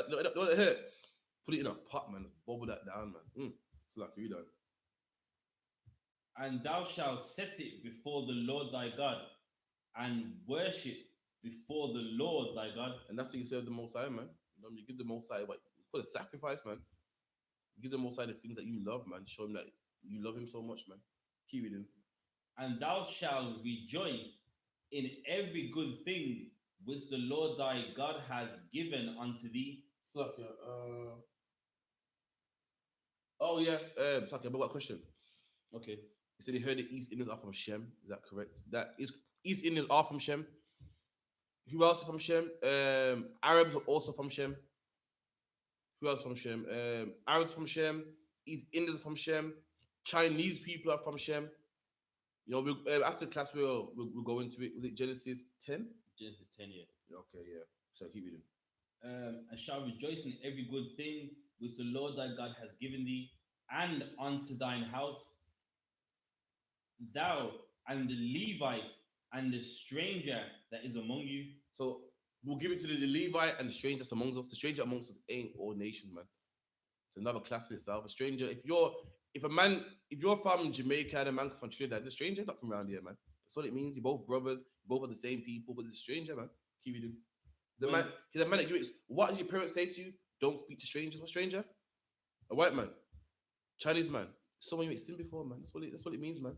hurt. Put it in a pot, man. Bubble that down, man. It's like you done. And thou shalt set it before the Lord thy God, and worship before the Lord thy God. And that's what you serve the Most High, man. You give the Most High what you put a sacrifice, man. You give the Most High the things that you love, man. Show him that you love him so much, man. Keep reading. And thou shalt rejoice in every good thing which the Lord thy God has given unto thee. Slack, oh yeah, Slack, but what question? Okay. You said he heard the East Indians are from Shem. Is that correct? That is East Indians are from Shem. Who else is from Shem? Arabs are also from Shem. Who else from Shem? Arabs from Shem. East Indians from Shem. Chinese people are from Shem. You know, after class we'll go into it. Was it Genesis 10? Genesis 10, yeah. Okay, yeah. So keep reading. And shall rejoice in every good thing which the Lord thy God has given thee, and unto thine house, thou and the Levite and the stranger that is among you. So we'll give it to the Levite and the stranger that's amongst us. The stranger amongst us ain't all nations, man. It's another class in itself. A stranger, if you're from Jamaica and a man from Trinidad, it's a stranger, not from around here, man. That's what it means. You're both brothers, both are the same people, but it's a stranger, man. Keep it in. He's a man that what does your parents say to you? Don't speak to strangers. What stranger? A white man, Chinese man, someone you ain't seen before, man. That's what it means, man.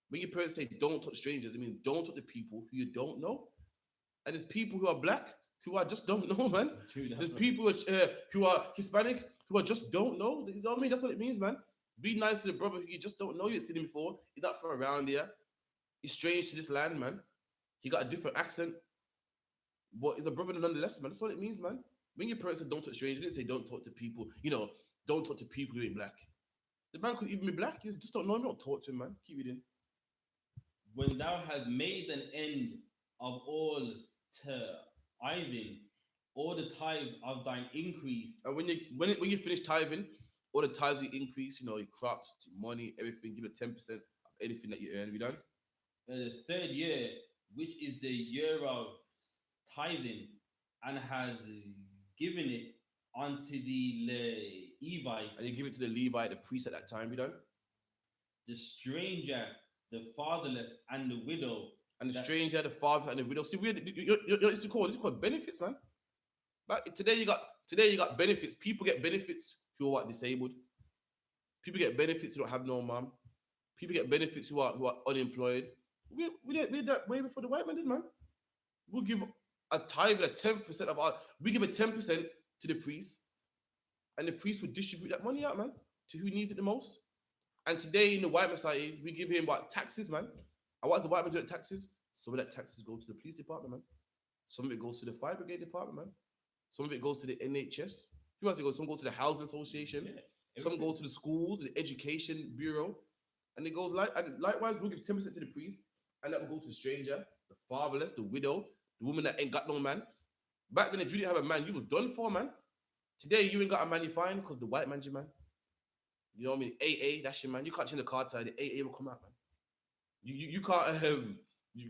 When your parents say don't touch strangers, it means don't touch the people who you don't know. And there's people who are black who I just don't know, man. There's people who are Hispanic who I just don't know. You know what I mean? That's what it means, man. Be nice to the brother who you just don't know. You ain't seen him before. He's not from around here. He's strange to this land, man. He got a different accent, but he's a brother nonetheless, man. That's what it means, man. When your parents said don't touch strangers, they didn't say don't talk to people. Don't talk to people who ain't black. The man could even be black. You just don't know him. Don't talk to him, man. Keep reading. When thou hast made an end of all tithing, all the tithes of thine increase. And when you finish tithing, all the tithes you increase, your crops, your money, everything, give it 10% of anything that you earn. We done? The third year, which is the year of tithing, and has given it unto the Levite. And you give it to the Levite, the priest at that time. We done? The stranger, the fatherless, and the widow. And the stranger, the father, and the widow. See, it's called benefits, man. But today you got benefits. People get benefits who are disabled. People get benefits who don't have no mom. People get benefits who are unemployed. We did that way before the white man did, man. We'll give a tithe, a 10% of our. We give a 10% to the priest, and the priest will distribute that money out, man, to who needs it the most. And today in the white society, we give him taxes, man. And what does the white man do with taxes? Some of that taxes go to the police department, man. Some of it goes to the fire brigade department, man. Some of it goes to the NHS. Who else it goes? Some go to the housing association. Yeah, some go to the schools, the education bureau, and it goes and likewise we'll give 10% to the priest, and that will go to the stranger, the fatherless, the widow, the woman that ain't got no man. Back then, if you didn't have a man, you was done for, man. Today, you ain't got a man, you fine because the white man's your man. You know what I mean? AA, that's your man. You can't change the car tire. The AA will come out, man. You can't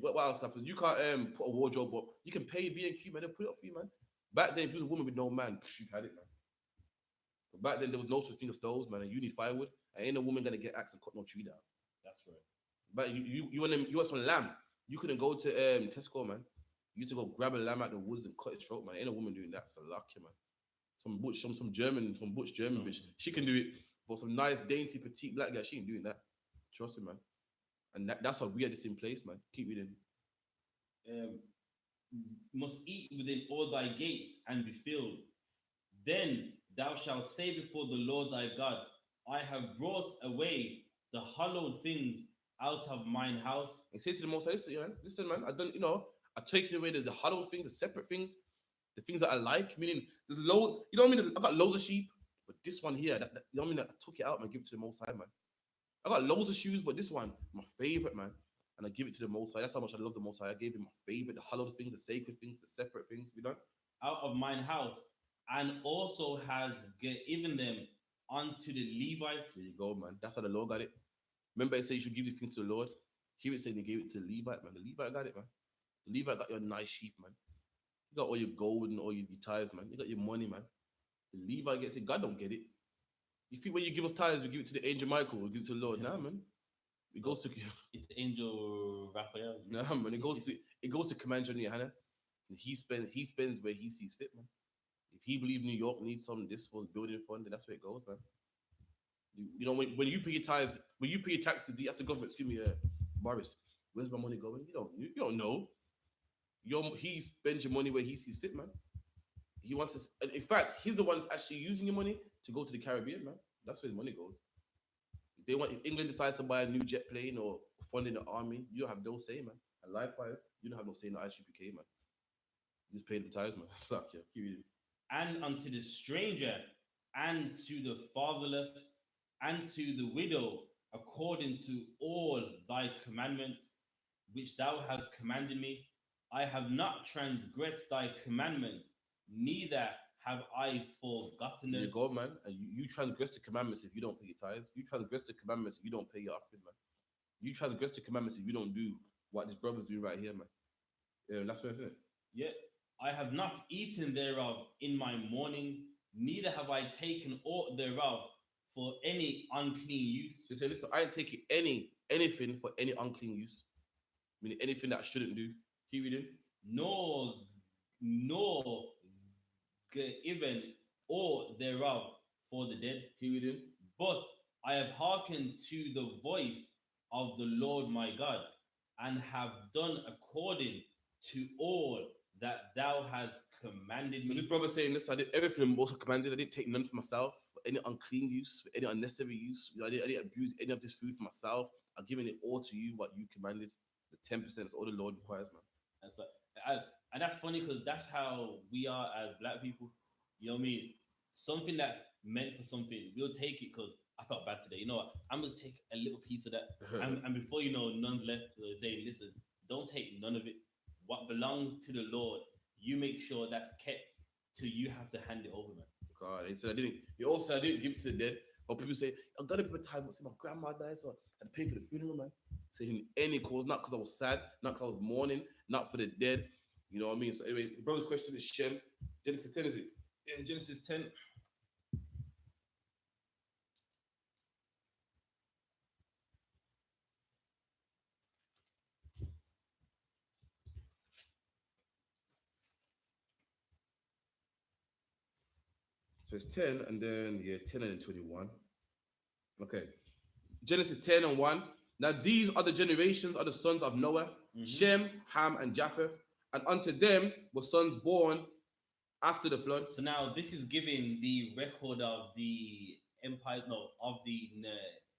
what else happens? You can't put a wardrobe up. You can pay B&Q, man. They'll put it up for you, man. Back then, if you was a woman with no man, you had it, man. But back then, there was no such thing as stoves, man. And you need firewood. And ain't a woman gonna get axe and cut no tree down. That's right. But you want some lamb. You couldn't go to Tesco, man. You used to go grab a lamb out the woods and cut its throat, man. Ain't a woman doing that. It's a lucky, man. Some butch German bitch. She can do it. But some nice, dainty, petite black girl, she ain't doing that. Trust me, man. And that's why we had this in place, man. Keep reading. Must eat within all thy gates and be filled. Then thou shalt say before the Lord thy God, I have brought away the hallowed things out of mine house. And say to the Most High, listen, man, I take away the hallowed things, the separate things, the things that I like. Meaning, there's loads. You know what I mean? I got loads of sheep, but this one here, you know what I mean? I took it out and give it to the Most High, man. I got loads of shoes, but this one, my favorite, man. And I give it to the Most High. That's how much I love the Most High. I gave him my favorite, the hallowed things, the sacred things, the separate things. You know? Out of mine house, and also has given them unto the Levites. There you go, man. That's how the Lord got it. Remember, it said you should give these things to the Lord. Here it said they gave it to the Levite, man. The Levite got it, man. The Levite got your nice sheep, man. You got all your gold and all your tithes, man. You got your money, man. The Levite gets it. God don't get it. You think when you give us tithes, we give it to the angel Michael, we give it to the Lord. Nah, man. It goes to It's Angel Raphael. no man. It goes to Commander Johanna. He spends where he sees fit, man. If he believes New York needs some this for building fund, then that's where it goes, man. You know when you pay your tithes, when you pay your taxes, you ask the government, excuse me, Boris, where's my money going? You don't know. He spends your money where he sees fit, man. He wants to. And in fact, he's the one actually using your money to go to the Caribbean, man. That's where his money goes. If England decides to buy a new jet plane or funding the army, you don't have no say, man. And likewise, you don't have no say in the I.S.U.P.K, man. You just pay the tithes, man. Slack, yeah. Keep reading. And unto the stranger, and to the fatherless, and to the widow, according to all thy commandments, which thou hast commanded me. I have not transgressed thy commandments, neither have I forgotten There you them. go, man. And you transgress the commandments if you don't pay your tithes. You transgress the commandments if you don't pay your offering, man. You transgress the commandments if you don't do what this brother's doing right here, man. Yeah, that's what I'm saying. Yet I have not eaten thereof in my mourning, neither have I taken aught thereof for any unclean use. So say, listen, I ain't taking anything for any unclean use, meaning anything that I shouldn't do. Keep reading. Nor given aught thereof for the dead. Keep reading. But I have hearkened to the voice of the Lord my God, and have done according to all that thou hast commanded So me. this brother saying, listen, I did everything also commanded. I didn't take none for myself, for any unclean use, for any unnecessary use. I didn't abuse any of this food for myself. I'm giving it all to you, what you commanded. The 10% is all the Lord requires, man. And, so, and that's funny because that's how we are as black people. You know what I mean? Something that's meant for something, we'll take it because I felt bad today. You know what? I'm going to take a little piece of that. And before you know, none's left. So they're saying, listen, don't take none of it. What belongs to the Lord, you make sure that's kept till you have to hand it over, man. God, he said I didn't. He also said I didn't give it to the dead. But people say I got to be time. See, my grandma died, so I had to pay for the funeral, man. So in any cause, not because I was sad, not because I was mourning, not for the dead. You know what I mean? So anyway, the brother's question is Shem. Genesis 10, is it? Yeah, Genesis 10. So it's 10 and then 10 and then 21. Okay. Genesis 10 and 1. Now these are the generations of the sons of Noah, Shem, Ham, and Japheth, and unto them were sons born after the flood. So now this is giving the record of the empire, no, of the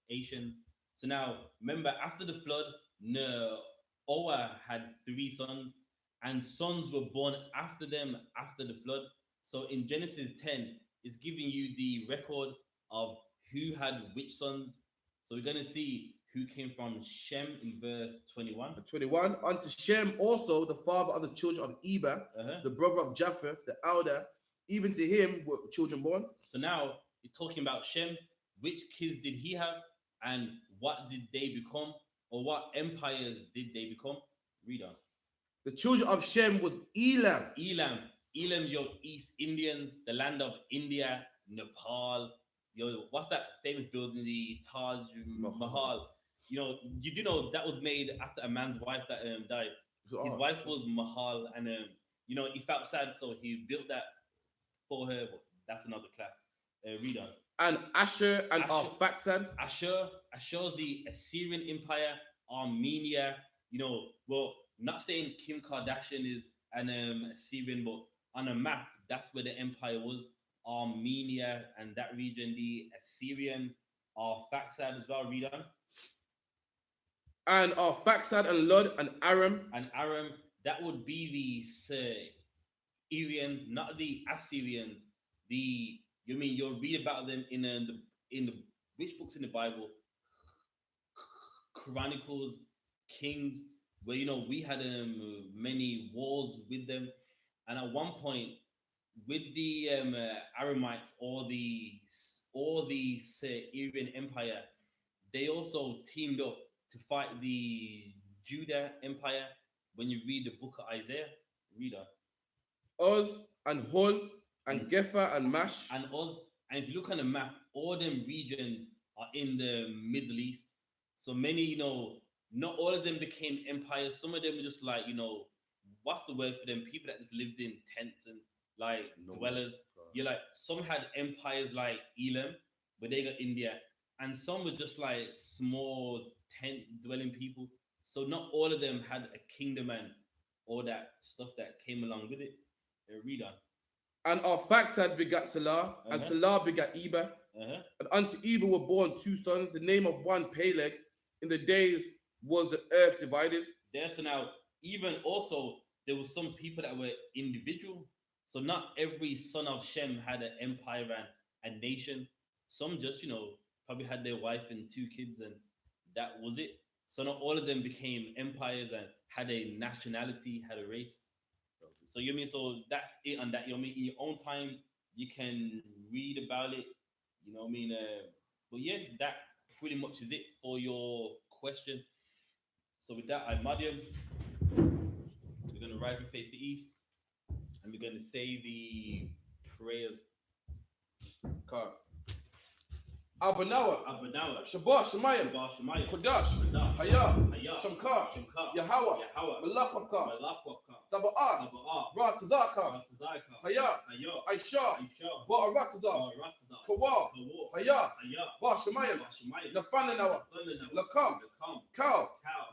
nations. So now remember, after the flood, Noah had 3 sons, and sons were born after them after the flood. So in Genesis 10, it's giving you the record of who had which sons. So we're going to see who came from Shem in verse 21. 21. Unto Shem also, the father of the children of Eber, the brother of Japheth, the elder, even to him were children born. So now you're talking about Shem. Which kids did he have, and what did they become, or what empires did they become? Read on. The children of Shem was Elam. Elam's your East Indians, the land of India, Nepal. Yo, what's that famous building, the Taj Mahal? You know, you do know that was made after a man's wife that died. His wife was Mahal, and you know, he felt sad, so he built that for her. But that's another class. Read on. And Asher and Arphaxad. Asher's the Assyrian Empire, Armenia. You know, well, not saying Kim Kardashian is an Assyrian, but on a map, that's where the empire was. Armenia and that region, the Assyrians, Arphaxad as well. Read on. And Arphaxad and Lud and Aram. And Aram, that would be the Syrians, not the Assyrians. You'll read about them in the which books in the Bible? Chronicles, Kings, where we had many wars with them, and at one point with the Aramites or the Syrian Empire, they also teamed up to fight the Judah Empire. When you read the book of Isaiah, read on. Oz and Hul and Gepher and Mash. And Oz. And if you look on the map, all them regions are in the Middle East. So many, not all of them became empires. Some of them were just like, what's the word for them? People that just lived in tents and like dwellers. You're like, some had empires like Elam, where they got India, and some were just like small tent dwelling people. So not all of them had a kingdom and all that stuff that came along with it. Read on. And Arphaxad begat Salah, and Salah begat Eber. And unto Eber were born two sons. The name of one Peleg. In the days was the earth divided. There, so now even also there was some people that were individual. So not every son of Shem had an empire and a nation. Some just, probably had their wife and two kids, and that was it. So not all of them became empires and had a nationality, had a race. So you mean, so that's it on that. You know what I mean? In your own time, you can read about it. You know what I mean? But yeah, that pretty much is it for your question. So with that, I Madiam, we're going to rise and face the east, and we're going to say the prayers. Okay. Abanawa, Shabbat, Shemayim, Kodash, Hayah, Shamkar, Yahweh, Malakavka, Taba'ah, Ratazaka, Hayah, I.S.U.P.K, Ba'aratazah, Kawa, Hayah, Shemayim, Nafananawa, Lakam, Cow,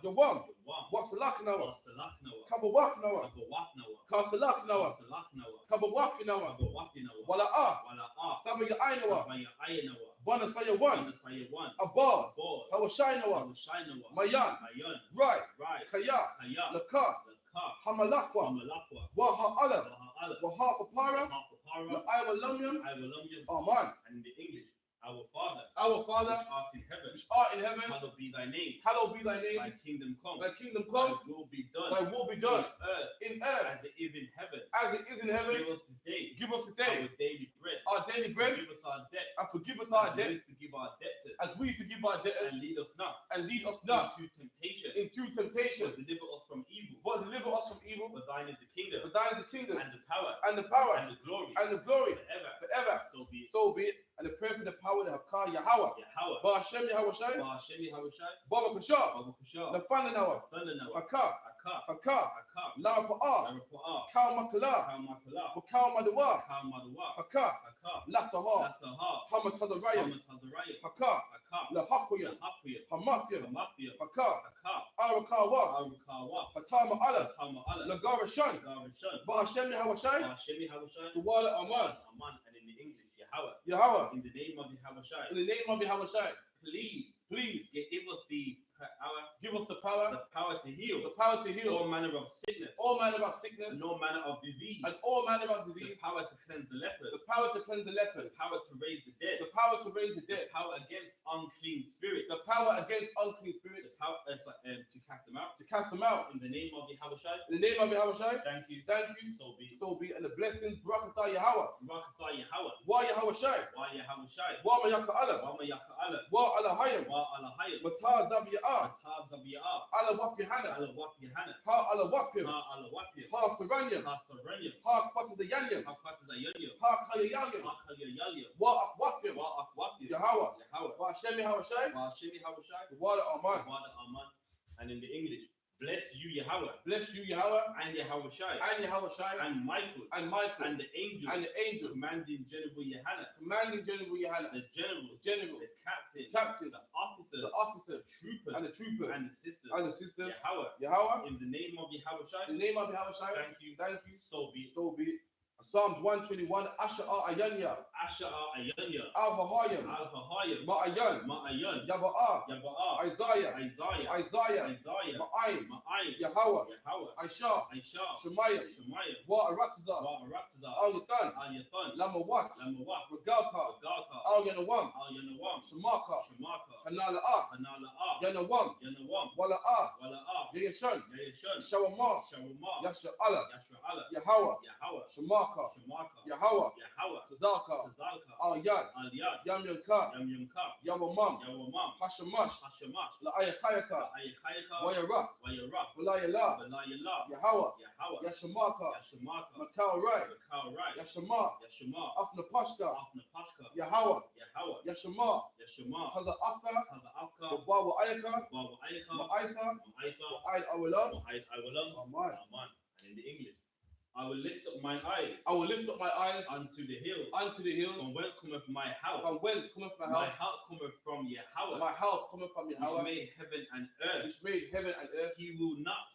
Yawam, Wasalaknawa, Kabawaknawa, Kasalaknawa, Kabawakinawa, Wala'ah, Tabayainawa, Banasaya one, Abad, Hawashainawa, Mayan, Right, Kaya, Laka, Hamalakwa, Waha'ala, Waha'apara, La'awalamyam, Aman. And in the English, our Father, which art in heaven, hallowed be thy name. Hallowed be thy name. Thy kingdom come. Thy kingdom come. Thy will be done. Thy will be done. In earth. As it is in heaven. As it is in heaven. Give us this day. Give us this day. Our daily bread. Our daily bread. Forgive us our debts. And forgive us our debts. Forgive our debtors. As we forgive our debtors. And lead us not. Into temptation. But deliver us from evil. For thine is the kingdom. And the power. And the power. And the glory. Forever. So be it. And the prayer for the power of the Yahweh. Ba'ashem Yahawashi. Baba Kushah. Nafananawa. Haka. La'apa'ah. Kalmakala. Kalmadawa. Haka. Lataha. Hamatazarayam. Haka. Lahakuya. Hamafia. Haka. Arakawa. Hatama Allah. Lagarashan. Ba'ashem Yahawashi. The water Aman. And in the English, Yahweh. In the name of Yahawashi. Please give us the power. The power to heal. All manner of sickness. And all manner of disease. The power to cleanse the lepers. The power to raise the dead. The power against unclean spirits. The power to cast them out. In the name of Yahawashi. Thank you. So be. And the blessings, Barakatah Yahweh. Wa Yahawashi. Wa Mayaka Allah. Wa Alahayim. Mataz Zabiyah. Allah Wapyahana. Ha Allah Wapyam. Ha Saranyam. Ha Kwatazayanyam. Ha Kayayayam. Wa Akwapyam. Yahweh. Wa Hashem Yahawashi. The water Aman. And in the English, bless you Yahweh. And Yahawashi. And Michael. And the angel. Commanding General YAHANNA. The general. The captain. The officer. And the troopers. And the sisters. Yahweh. In the name of Yahawashi. Thank you. So be it. Psalms 121. Asher Ayanya. Al-Hahayim. Ma'ayan. Yaba'ah. Isaiah. Ma'ayim. Yahweh. Aisha. Shemayim. Wa'aratazah. Al-Yatan. Lamawat. Regalka. Al-Yanawam. Shemaka. Hanala'ah. Yanawam. Wala'ah. Yayashan. Shawamah. Yasha'Allah. Yahweh. Shemaka. Yahweh. Tazalka, Tazalka, Al-Yad, Al-Yad, Yam Yanka, Yam Yamka, Yawamam, Yawamam, Hashamash, Hashamash, La'ayakayaka, Ayakayaka, Wayarak, Wayarab, Walayala, Balayala, Yahawa, Yahawa, Yashamaka, Yashamaka, Makal Rai, Makal Rai, Yashama, Yashama, Afna Pashka, Afna Pashka, Yahawa, Yahawa, Yashama, Yashama, Taza Afka, Taza Afka, Babawa Ayaka, Baba Ayaka, Ma'aitha, Ma'aitha, Wa'aid Awalam, Ma'aid Awalam, Aman. Aman. And in the English, I will lift up mine eyes I will lift up my eyes unto the hills. unto the hills. From whence cometh my help? From whence cometh my My help? help cometh from Yahweh, My help cometh from which Yahweh, made heaven and earth. which made heaven and earth. He will not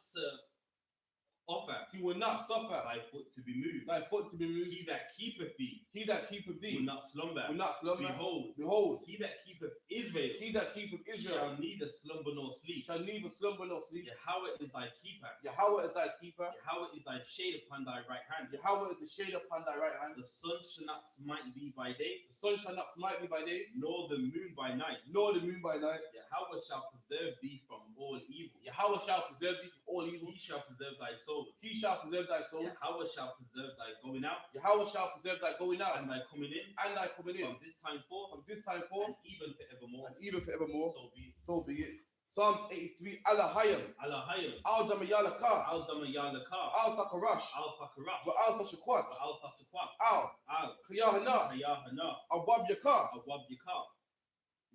offer He will not suffer thy foot to be moved. thy foot to be moved. He that keepeth thee He that keepeth will thee not slumber. will not slumber. Behold, Behold, he that keepeth Israel he that keepeth Israel shall neither slumber nor sleep. shall neither slumber nor sleep. Yahweh is thy keeper. Yahweh is thy keeper. Yahweh is thy shade upon thy right hand. Yahweh is the shade upon thy right hand. The sun shall not smite thee by day, The sun shall not smite thee by day, nor the moon by night. nor the moon by night. Yahweh shall preserve thee from all evil. Yahweh shall preserve thee from all evil. He shall preserve thy soul. He shall preserve thy soul. Yahweh shall preserve thy going out Yahweh shall preserve thy going out and thy coming in and thy coming in from this time forth from this time forth and even forevermore. and even forevermore. So be it. So be it. Psalm 83. Alahayim. Alahayim, Al Damayalaka. Al Damayalaka, Al Takarash. Al Fakarash, Wa Al Tashakwat. Al Fasaqat, Al Al Kayahana. Kayahana, Awab Yaka. Awab Yaka,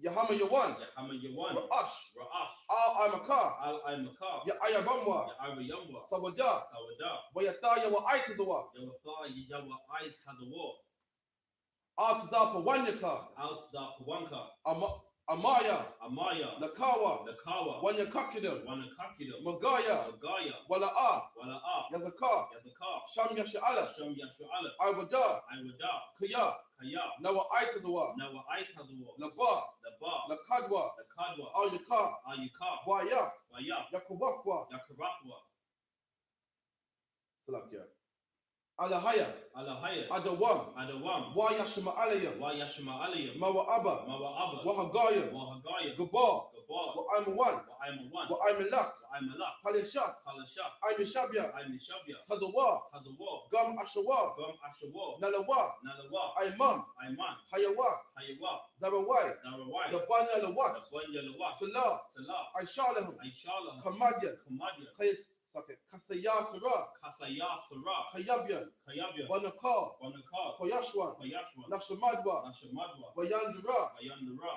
Yahama Yawan. Yahama Yawan, Ra'ash. Ra'ash, Al Imaka. Al Imaka, Ya Ayabamwa. Ya'arayamwa, Sawada. Sawada, Wayataya wa Aitazawa. Yawatha Yawa Ait Hazawar, Al Tazapa Wanyaka. Al Zapawanka, Amaya. Amaya, Nakawa. Nakawa, Wanyakakidam. Wanakakidam, Magaya. Magaya, Wala'a. Wala'a, Yazaka. Yazaka, Sham Yasha'ala. Sham Yashu'ala, Iwada. Iwada, Kaya. Kaya, Nawa Aitazawa. Nawa Ait Hazawar, Laba. Laba, Lakadwa. Lakadwa, Al Yaka. Ayuka, Waya. Waya, Yakubakwa. Yakaratwa, Salakia. Alahaya. Alahaya, Adawam. Adawam, Wayashma Alayam. Wayashma Aliyam, Mawa'aba. Mawa'aba, Wahagayam. Wahagaya, Gabar. Gabar, Wa'aymawan. Wa'aymawan, Wa'aymalak. Wa'aymalak, Halishak. Kalashak, Aymishabya. Aymishabya, Tazawa. Hazawar, Gam Ashawa. Gum Ashawar, Nalawa. Nalawa, Aymam. Ayman, Hayawa. Hayawa, Zarawai. Zarawai, Labanya Lawat. Labanya Lawat, Salah. Salah, Aishalahum. Aishalah, Kamadyan. Kamadyan, Kasaya Sarah. Kasaya Sarah, Kayabyan. Kayabya, Wanakar. Wanakar, Koyashwan. Koyashwan, Nashamadwa. Nashamadwa, Wayandura. Ayandara,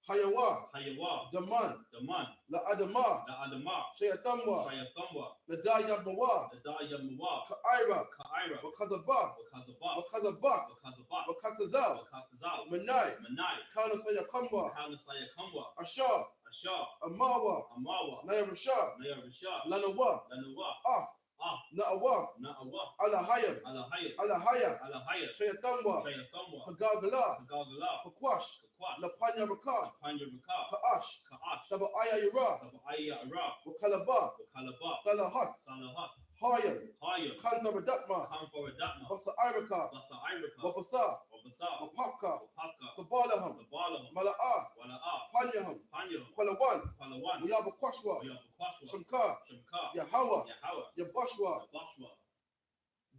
Hayawa. Hayawa, Daman. Daman, La Adama. La Adama, Shayatamwa. Shayathamwa, Ladayabmawa. Adayamwa, Kaira. Kaira, Wakazaba. Wakazabak, Wakazabak. Wakazabak, Wakatazal. Wakatazal, Manai. Manai, Kana Sayakamwa. Kaunasaya Kamwa, Ashar. Ashar, Amawa. Amawa, Nairashar. Naya Rashar, Lanawa. Lanawa, Af. Ah, Na'awa. Na'awa, Alahayam. Alahaya, Alahaya. Alahaya, Shayatamwa. Shayathamwa, Hagagala. Kagagala, Hakwash. Kakwash, Lapanya Rakar. Panya Raka, Kaash. Kaash, Taba Aya Yura. Tabaya Arab, Wakalaba. Wakalaba, Talahat. Salahat, Hayam. Hayam, Kanta Radatma. Kamfaradatma, Basa Iraka. Basa Iraka, Wabasa. Wabasa, Wapafka. Wapaka, Tabalaham. Tabalaham, Mala'a. Wala'a, Panyaham. Panyaham, Kwalawan. Palawan, Wayabakwashwa. Wayabukwashwa, Shamka. Shamka, Yahawa. Yahawa, Yabashwa. Bashwa,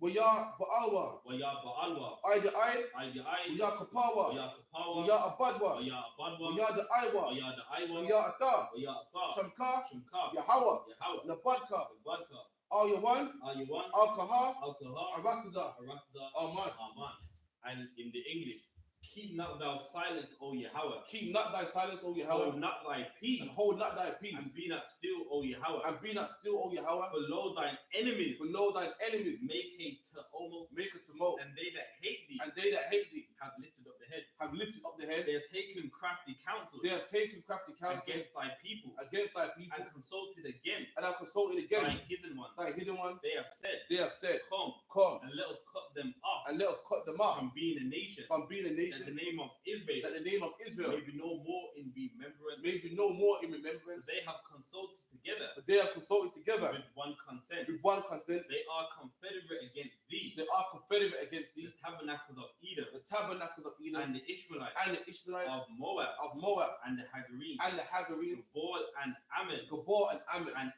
Waya Ba'alwa. Waya Baalwa, Ida Ai. Aidi Ai, Waya Kapawa. Waya Kapawa, Waya Abadwa. Waya Abadwa, Waya the Iwa. Waya the Iwa, Waya Ata. Waya Atha, Shamka. Shamka, Yahawa. Yahawa, Nabadka. Wadka, Al Yawan. Ayuwan, Alkaha. Alkaha, Arataza. Aratza, Aman. Aman. And in the English, keep not thou silence, O Yahweh. Keep not thy silence, O Yahweh. Hold not thy peace. And hold not thy peace. And be not still, O Yahweh. And be not still, O Yahweh. For lo thine enemies Below thine enemies. make a tumult, Make a tumult. and they that hate thee And they that hate thee have lifted up the head. have lifted up the head. They have taken crafty counsel They have taken crafty counsel against thy people against thy people. and consulted against And have consulted thy against hidden one. thy hidden ones. They have said, They have said, Come come and let us cut them off and let us cut them off from being a nation, from being a that nation, the name of Israel that the name of Israel may be no more in remembrance. may be no more in remembrance. They have consulted together But they have consulted together with one consent. with one consent. They are confederate against thee, They are confederate against the thee, tabernacles of Edom, the tabernacles of Edom, and the Ishmaelites, of Moab, and the Hagarene, Gabor and Ammon, and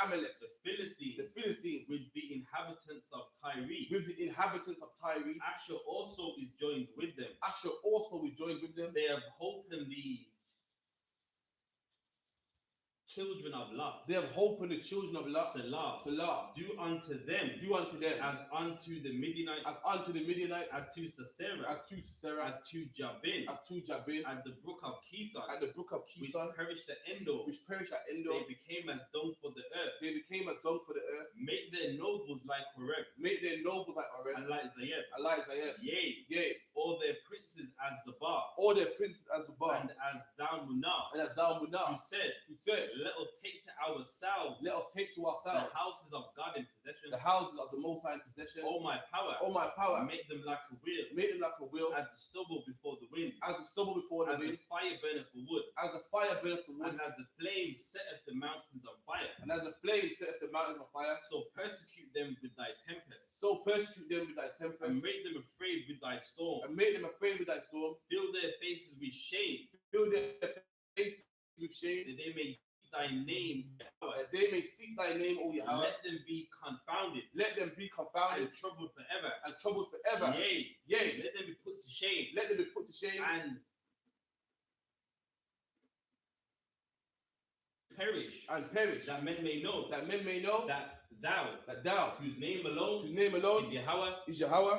Amalek, the Philistines, with the inhabitants of Tyre. Asher also is joined with them. They have hope in the children of Lot. Salah. Do unto them as unto the Midianites, as to Sisera, as to Jabin, at the brook of Kison, which perished at Endor. They became as dung for the earth. Make their nobles like Horeb, and like Zayeb. Yea, all their princes as Zabah, and as Zalmunna, who said, let us take to ourselves the houses of God in possession. Oh my power, make them like a wheel, as the stubble before the wind, as the fire burneth for wood, and as the flame setteth the mountains on fire. So persecute them with thy tempest, and make them afraid with thy storm. Fill their faces with shame, that they may seek thy name, O Yahweh. Let them be confounded, and troubled forever. Yea, let them be put to shame, and perish, that men may know that thou, whose name alone is Yahweh,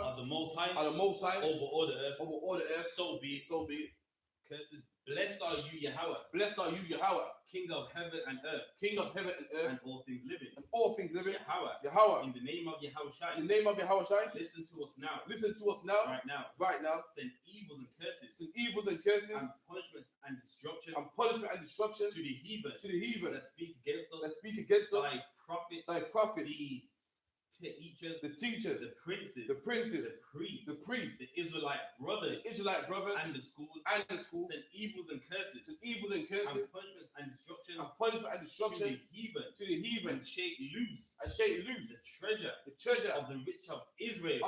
of the Most High, over all the earth. So be it. Cursed, blessed are you, Yahweh, King of heaven and earth, and all things living. Yahweh, in the name of Yahweh, listen to us now. Right now. Send evils and curses, and punishments and destruction, to the heathen, that speak against us, thy prophets, the teachers, the princes, the priests, the Israelite brothers, and the schools, send evils and curses, and punishments and destruction, to the heathen, and shake loose the treasure of the rich of Israel,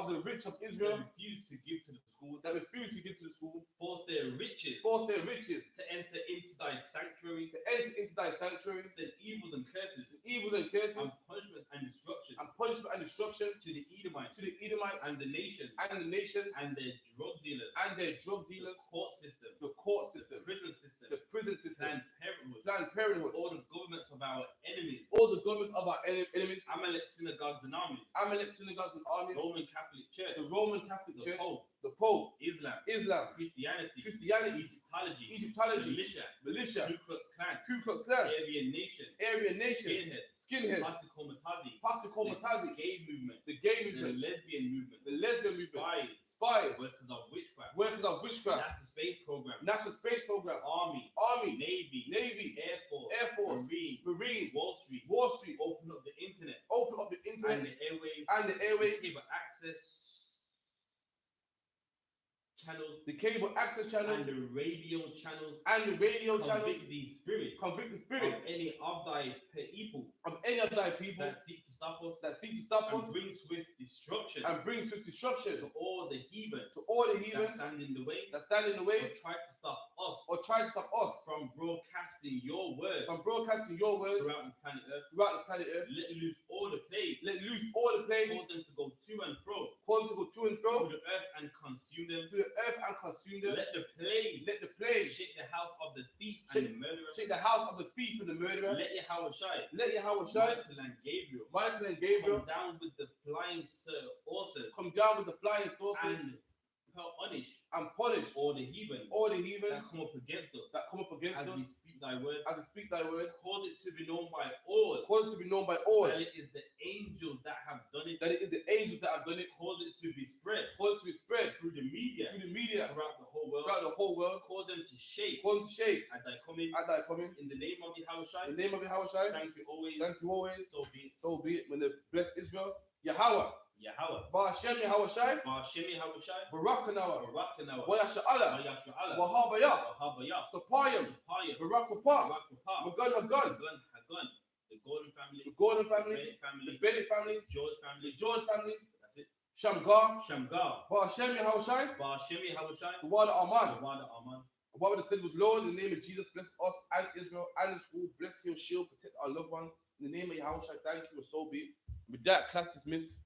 that refuse to give to the school, force their riches to enter into thy sanctuary, send evils and curses, and punishments and destruction, to the Edomites, and the nations, and their drug dealers, the court system, the prison system, Planned Parenthood, all the governments of our enemies, Amalek synagogues and armies, Roman Catholic Church, the Pope, Islam, Christianity, Egyptology, militia, Ku Klux Klan, Aryan Nation, skinheads, Pasikomatazzi, the gay movement, the lesbian movement, spies, workers of witchcraft, NASA space program, army, navy, air force, marine, Wall Street, open up the internet, and the airwaves, the cable access channels, and the radio channels, convict the spirit of any of thy people, that seek to stop us, and bring swift destruction, to all the heathen, that stand in the way, or try to stop us from broadcasting your words, throughout the planet Earth. Let loose all the plagues, cause them to go to and fro, through the earth, and consume them. Let the plague shake the house of the thief and the murderer. Let Yahweh Shai, Michael and Gabriel, come down with the flying saucers, and punish all the heathen that come up against us, as we speak thy word. Cause it to be known by all, that it is the angels that have done it, Cause it to be spread through the media, throughout the whole world. Cause them to shake at thy coming, in the name of Yahweh. Thank you always. So be it. When the blessed Israel, Yahweh, Ba'ashem Yahweh Shai, Barakanawa, Wayasha'ala, Wahabayah, Sapayim, Barakapah, Magan Hagan, the Golden family, the Bennett family, the George family. That's it. Shamgar, Ba'ashem Yahushai, Yahushai, Tawada Aman. Aman. What would have said was, Lord, in the name of Jesus, bless us and Israel and the school, bless your shield, protect our loved ones. In the name of Yahushai, thank you, and so be it. With that, class dismissed.